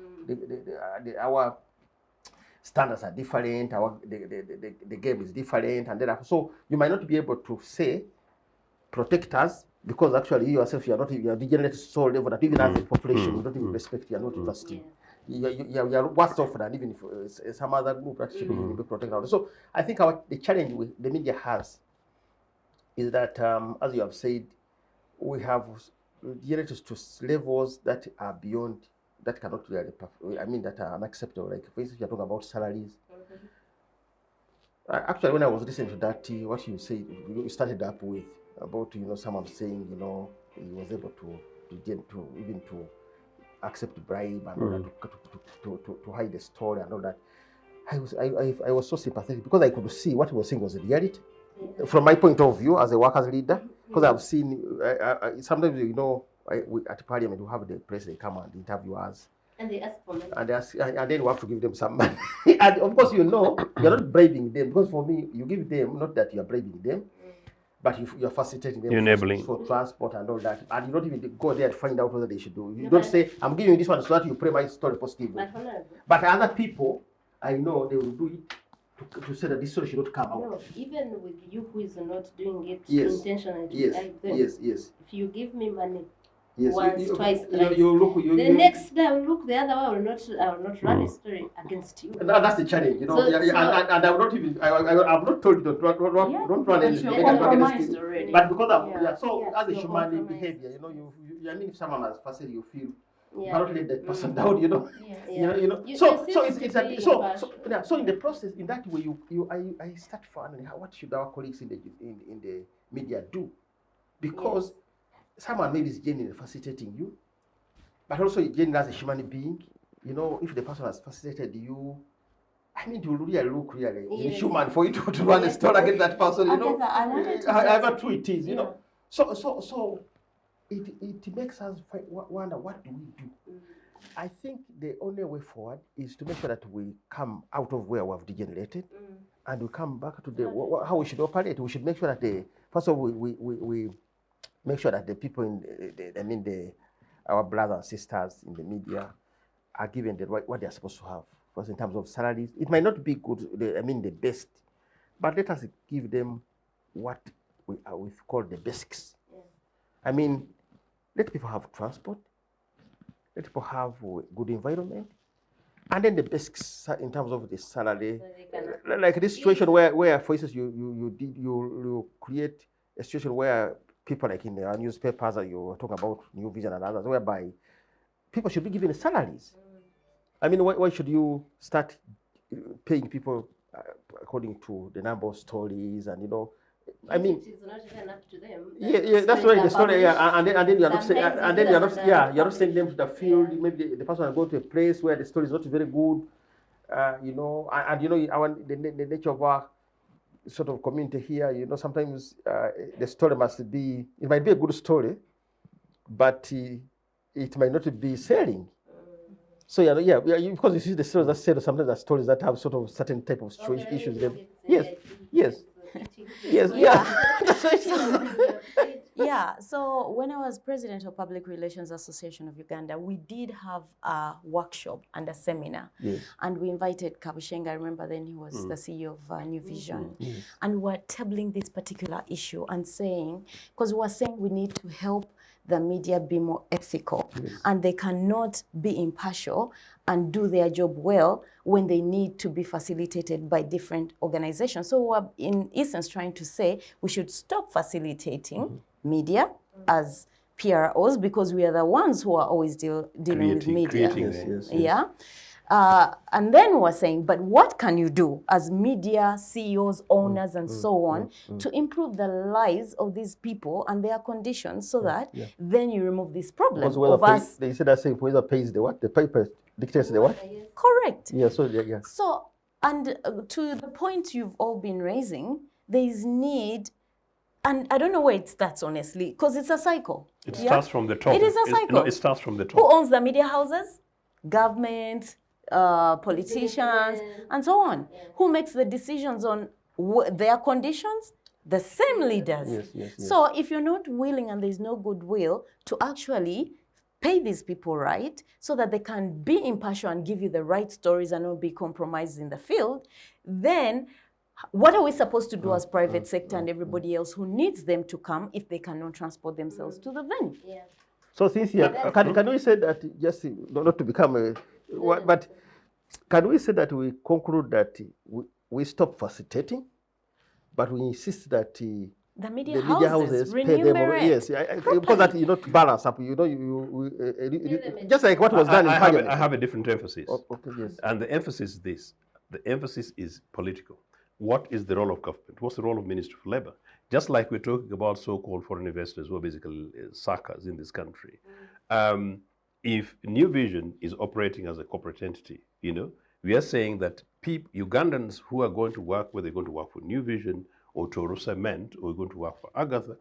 Our standards are different. The game is different, and then so you might not be able to say protect us because actually you yourself you are degenerate so level that even as a population you don't even respect. You are not trusting. You are worse off than even if some other group that should be protected. So I think the challenge the media has is that as you have said, we have degenerated to levels that are beyond. That cannot really, that are unacceptable. Like, for instance, you're talking about salaries. Actually, when I was listening to that, what you said, you started up with about, someone saying, he was able to accept bribe and all that, to hide the story and all that. I was so sympathetic because I could see what he was saying was the reality. From my point of view as a workers leader, because I've seen, sometimes, at Parliament, we have the press, they come and interview us. And they ask for money. And then we have to give them some money. And of course, you're not bribing them. Because for me, you give them, not that you're bribing them, but you're facilitating them for transport and all that. And you don't even go there to find out what they should do. You don't say, I'm giving you this one so that you pray my story positively. But other people, I know they will do it to say that this story should not come out. No, even with you who is not doing it intentionally. Yes. If you give me money, Yes, once, twice, thrice. The next day I will look the other way. I will not run a story against you. No, that's the challenge, and I will not even. I've not told you don't run anything. But because as a human behavior, I mean, if someone has fasted, you feel. You cannot let that person down, So in the process, in that way, I start wondering what should our colleagues in the media do, because. Someone maybe is genuinely facilitating you, but also genuinely as a human being, if the person has facilitated you, I mean, it will really look really human for you to run a story against that person, however true it is, So it makes us wonder, what do we do? I think the only way forward is to make sure that we come out of where we have degenerated and we come back to how we should operate. We should make sure that first of all, we make sure that the people our brothers and sisters in the media are given what they are supposed to have. First, in terms of salaries, it might not be good, the best, but let us give them what we call the basics. I mean, let people have transport, let people have a good environment, and then the basics in terms of the salary. So like this situation where, for instance, you create a situation where people like in the newspapers that you were talking about, New Vision and others, whereby people should be given salaries. I mean, why should you start paying people according to the number of stories and I mean, it's not even up to them. That's right. The story, and then you're not sending them to the field. Maybe the person will go to a place where the story is not very good, the nature of our sort of community here, sometimes the story it might be a good story, but it might not be selling. So because you see the stories that sell, sometimes are stories that have sort of certain type of issues. Yes. So when I was president of Public Relations Association of Uganda, we did have a workshop and a seminar. Yes. And we invited Kabushenga. I remember then he was the CEO of New Vision. Yes. And we're tabling this particular issue and saying, because we're saying we need to help the media be more ethical, and they cannot be impartial and do their job well when they need to be facilitated by different organizations. So we're in essence trying to say we should stop facilitating media as PROs, because we are the ones who are always dealing with media. Yeah. And then we're saying, but what can you do as media CEOs, owners, and so on to improve the lives of these people and their conditions so that then you remove this problem of us. They said that same whoever pays the what? The paper dictates the what? Correct. Yeah, so yeah. So, and to the point you've all been raising, there is need, and I don't know where it starts, honestly, because it's a cycle. It starts from the top. It is a cycle. No, it starts from the top. Who owns the media houses? Government, politicians, and so on. Who makes the decisions on their conditions? The same leaders. Yes. So if you're not willing and there's no goodwill to actually pay these people right so that they can be impartial and give you the right stories and not be compromised in the field, then what are we supposed to do as private sector and everybody else who needs them to come if they cannot transport themselves to the venue? Yeah. So Cynthia, can we say that, just not to become a, but can we say that we conclude that we stop facilitating, but we insist that the media houses pay them? Yes, because that to balance up. Just like what was done in Parliament. I have a different emphasis. Okay, yes. And the emphasis is this. The emphasis is political. What is the role of government? What's the role of Ministry of Labour? Just like we're talking about so-called foreign investors who are basically suckers in this country. If New Vision is operating as a corporate entity, we are saying that Ugandans who are going to work, whether they're going to work for New Vision or Toro Cement or going to work for Agather,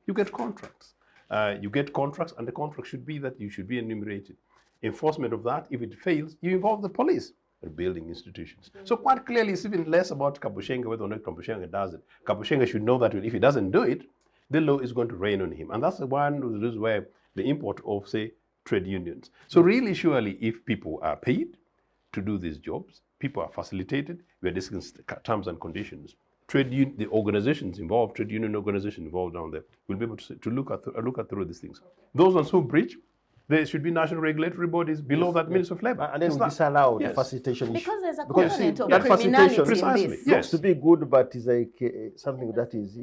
you get contracts. And the contract should be that you should be enumerated. Enforcement of that, if it fails, you involve the police. Building institutions. So quite clearly, it's even less about Kabushenga, whether or not Kabushenga does it. Kabushenga should know that if he doesn't do it, the law is going to rain on him. And that's one of the reasons where the import of, say, trade unions. So really, surely, if people are paid to do these jobs, people are facilitated, we are discussing terms and conditions. The organizations involved, trade union organizations involved down there, will be able to look at through these things. Those ones who breach, there should be national regulatory bodies below that Ministry of Labour. And then we disallow the faciltation issue. Because there's a component of that criminality in precisely, this. yes. To be good, but it's like something that is,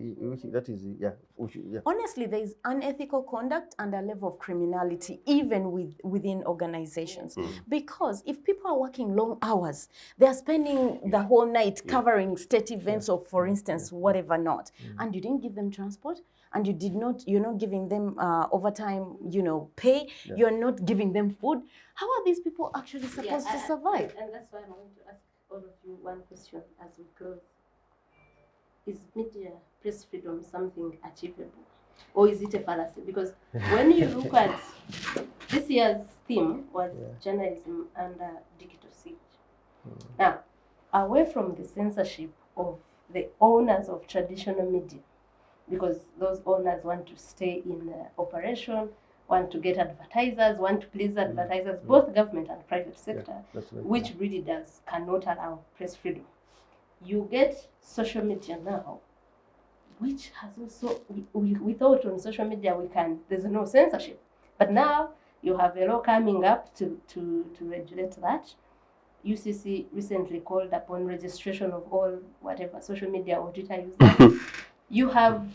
Honestly, there is unethical conduct and a level of criminality even within organizations. Because if people are working long hours, they are spending the whole night covering state events or, for instance, whatever not, and you didn't give them transport, and you're not giving them overtime, pay, you're not giving them food. How are these people actually supposed to survive? And that's why I'm going to ask all of you one question as we close. Is media press freedom something achievable? Or is it a fallacy? Because when you look at this year's theme was journalism under digital siege. Now, away from the censorship of the owners of traditional media, because those owners want to stay in operation, want to get advertisers, want to please advertisers, both government and private sector, which really cannot allow press freedom. You get social media now, which has also, we thought on social media there's no censorship. But now you have a law coming up to regulate that. UCC recently called upon registration of all whatever social media or Twitter users. You have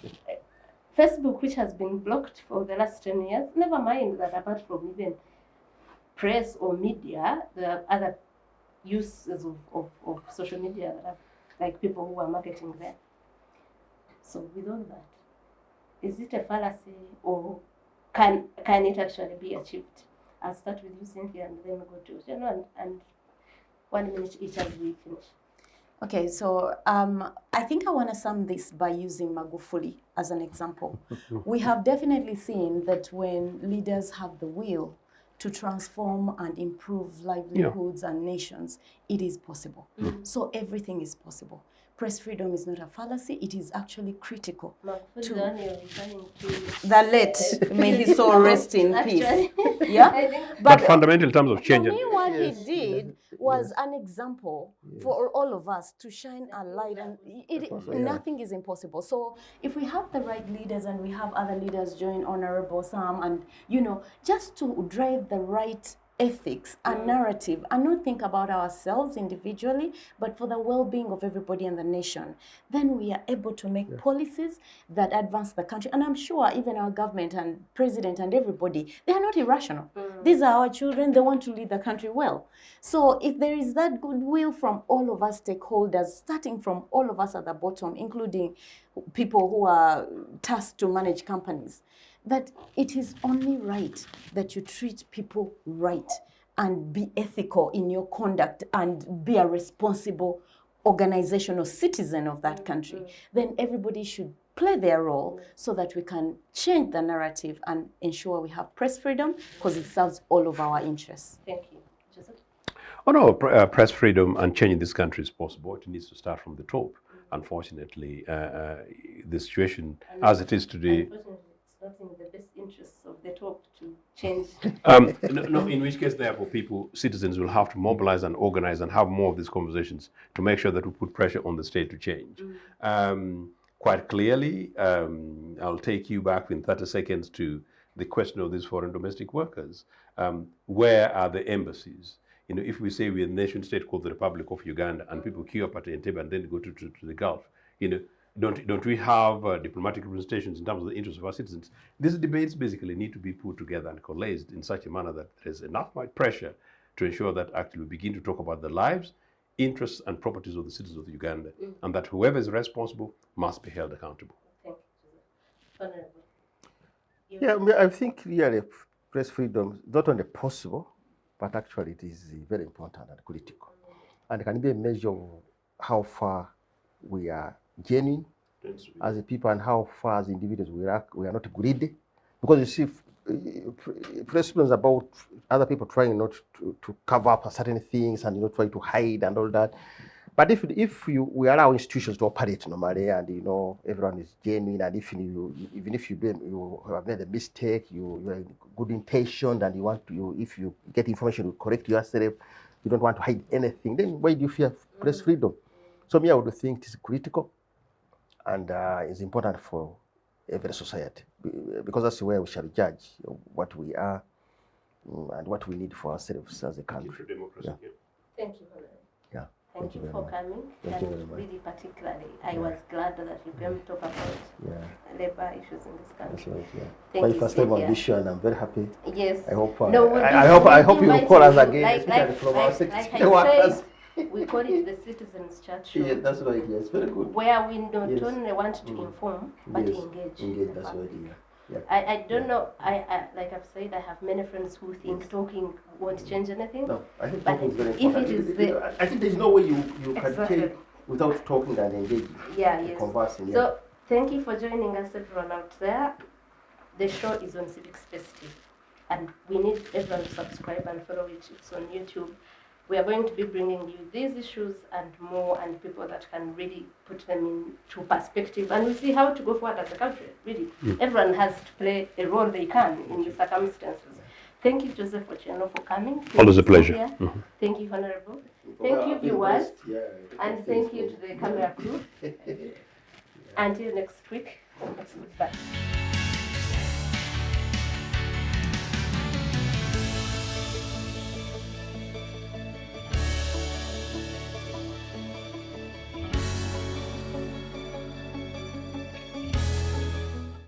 Facebook, which has been blocked for the last 10 years. Never mind that apart from even press or media, the other uses of social media, like people who are marketing there. So with all that, is it a fallacy or can it actually be achieved? I'll start with you, Cynthia, and then go to Ochieno, and 1 minute each as we finish. Okay, so I think I want to sum this by using Magufuli as an example. We have definitely seen that when leaders have the will to transform and improve livelihoods and nations, it is possible. So everything is possible. Press freedom is not a fallacy, it is actually critical. The late, may his soul rest in peace. But fundamental in terms of change. For me, what he did was an example for all of us to shine a light, and nothing is impossible. So if we have the right leaders and we have other leaders join Honorable Sam and, just to drive the right ethics and narrative and not think about ourselves individually, but for the well-being of everybody in the nation, then we are able to make policies that advance the country. And I'm sure even our government and president and everybody, they are not irrational. These are our children. They want to lead the country well. So if there is that goodwill from all of us stakeholders, starting from all of us at the bottom, including people who are tasked to manage companies, that it is only right that you treat people right and be ethical in your conduct and be a responsible organization or citizen of that country, then everybody should play their role so that we can change the narrative and ensure we have press freedom, because it serves all of our interests. Thank you. Joseph? Oh no, press freedom and change in this country is possible. It needs to start from the top. Unfortunately, the situation as it is today. Unfortunately, it's not in the best interests of the top to change. No, in which case, therefore, citizens will have to mobilize and organize and have more of these conversations to make sure that we put pressure on the state to change. Quite clearly, I'll take you back in 30 seconds to the question of these foreign domestic workers. Where are the embassies? You know, if we say we're a nation state called the Republic of Uganda and people queue up at Entebbe and then go to the Gulf, you know, don't we have diplomatic representations in terms of the interests of our citizens? These debates basically need to be put together and coalesced in such a manner that there's enough pressure to ensure that actually we begin to talk about the lives, interests, and properties of the citizens of Uganda, and that whoever is responsible must be held accountable. Thank you, Joseph. Yeah, I think really press freedom is not only possible, but actually it is very important and critical. And it can be a measure of how far we are genuine as a people and how far as individuals we are not greedy. Because you see, press freedom is about other people trying not to cover up certain things and trying to hide and all that. But if we allow institutions to operate normally and everyone is genuine, and even if you have made a mistake, you are in good intention and you want to, if you get information, you correct yourself, you don't want to hide anything, then why do you fear press freedom? So I would think it is critical and it's important for every society, because that's where we shall judge what we are and what we need for ourselves as a country. Yeah. Thank you, Honorable. Yeah. Thank you for coming. Thank you very much. Really particularly, I was glad that you came to talk about labor issues in this country. That's right, yeah. Thank My you, first time on Cynthia. this show, and I'm very happy. Yes. I hope. No, I hope you will call us again, like especially from our I sector workers. said, we call it the Citizens Chat Show. Yeah, that's right. Yes, very good. Where we not Yes. only want to inform, but Yes. engage. Engage. the That's public. right. Yeah. I don't know. I like I've said, I have many friends who think talking won't change anything. No, I think But talking is very if important. it is I think there's no way you can Exactly. take without talking and engaging. Yeah, yes. Conversing. Yeah. So thank you for joining us, everyone out there. The show is on Civic Space TV, and we need everyone to subscribe and follow it. It's on YouTube. We are going to be bringing you these issues and more, and people that can really put them into perspective, and we see how to go forward as a country. Really, everyone has to play a role they can in the circumstances. Thank you, Joseph Ochieno, for coming. Thank Always you, a pleasure. Cynthia. Thank you, Honorable. Thank you, viewers, and thank you to the camera crew. Until next week, goodbye.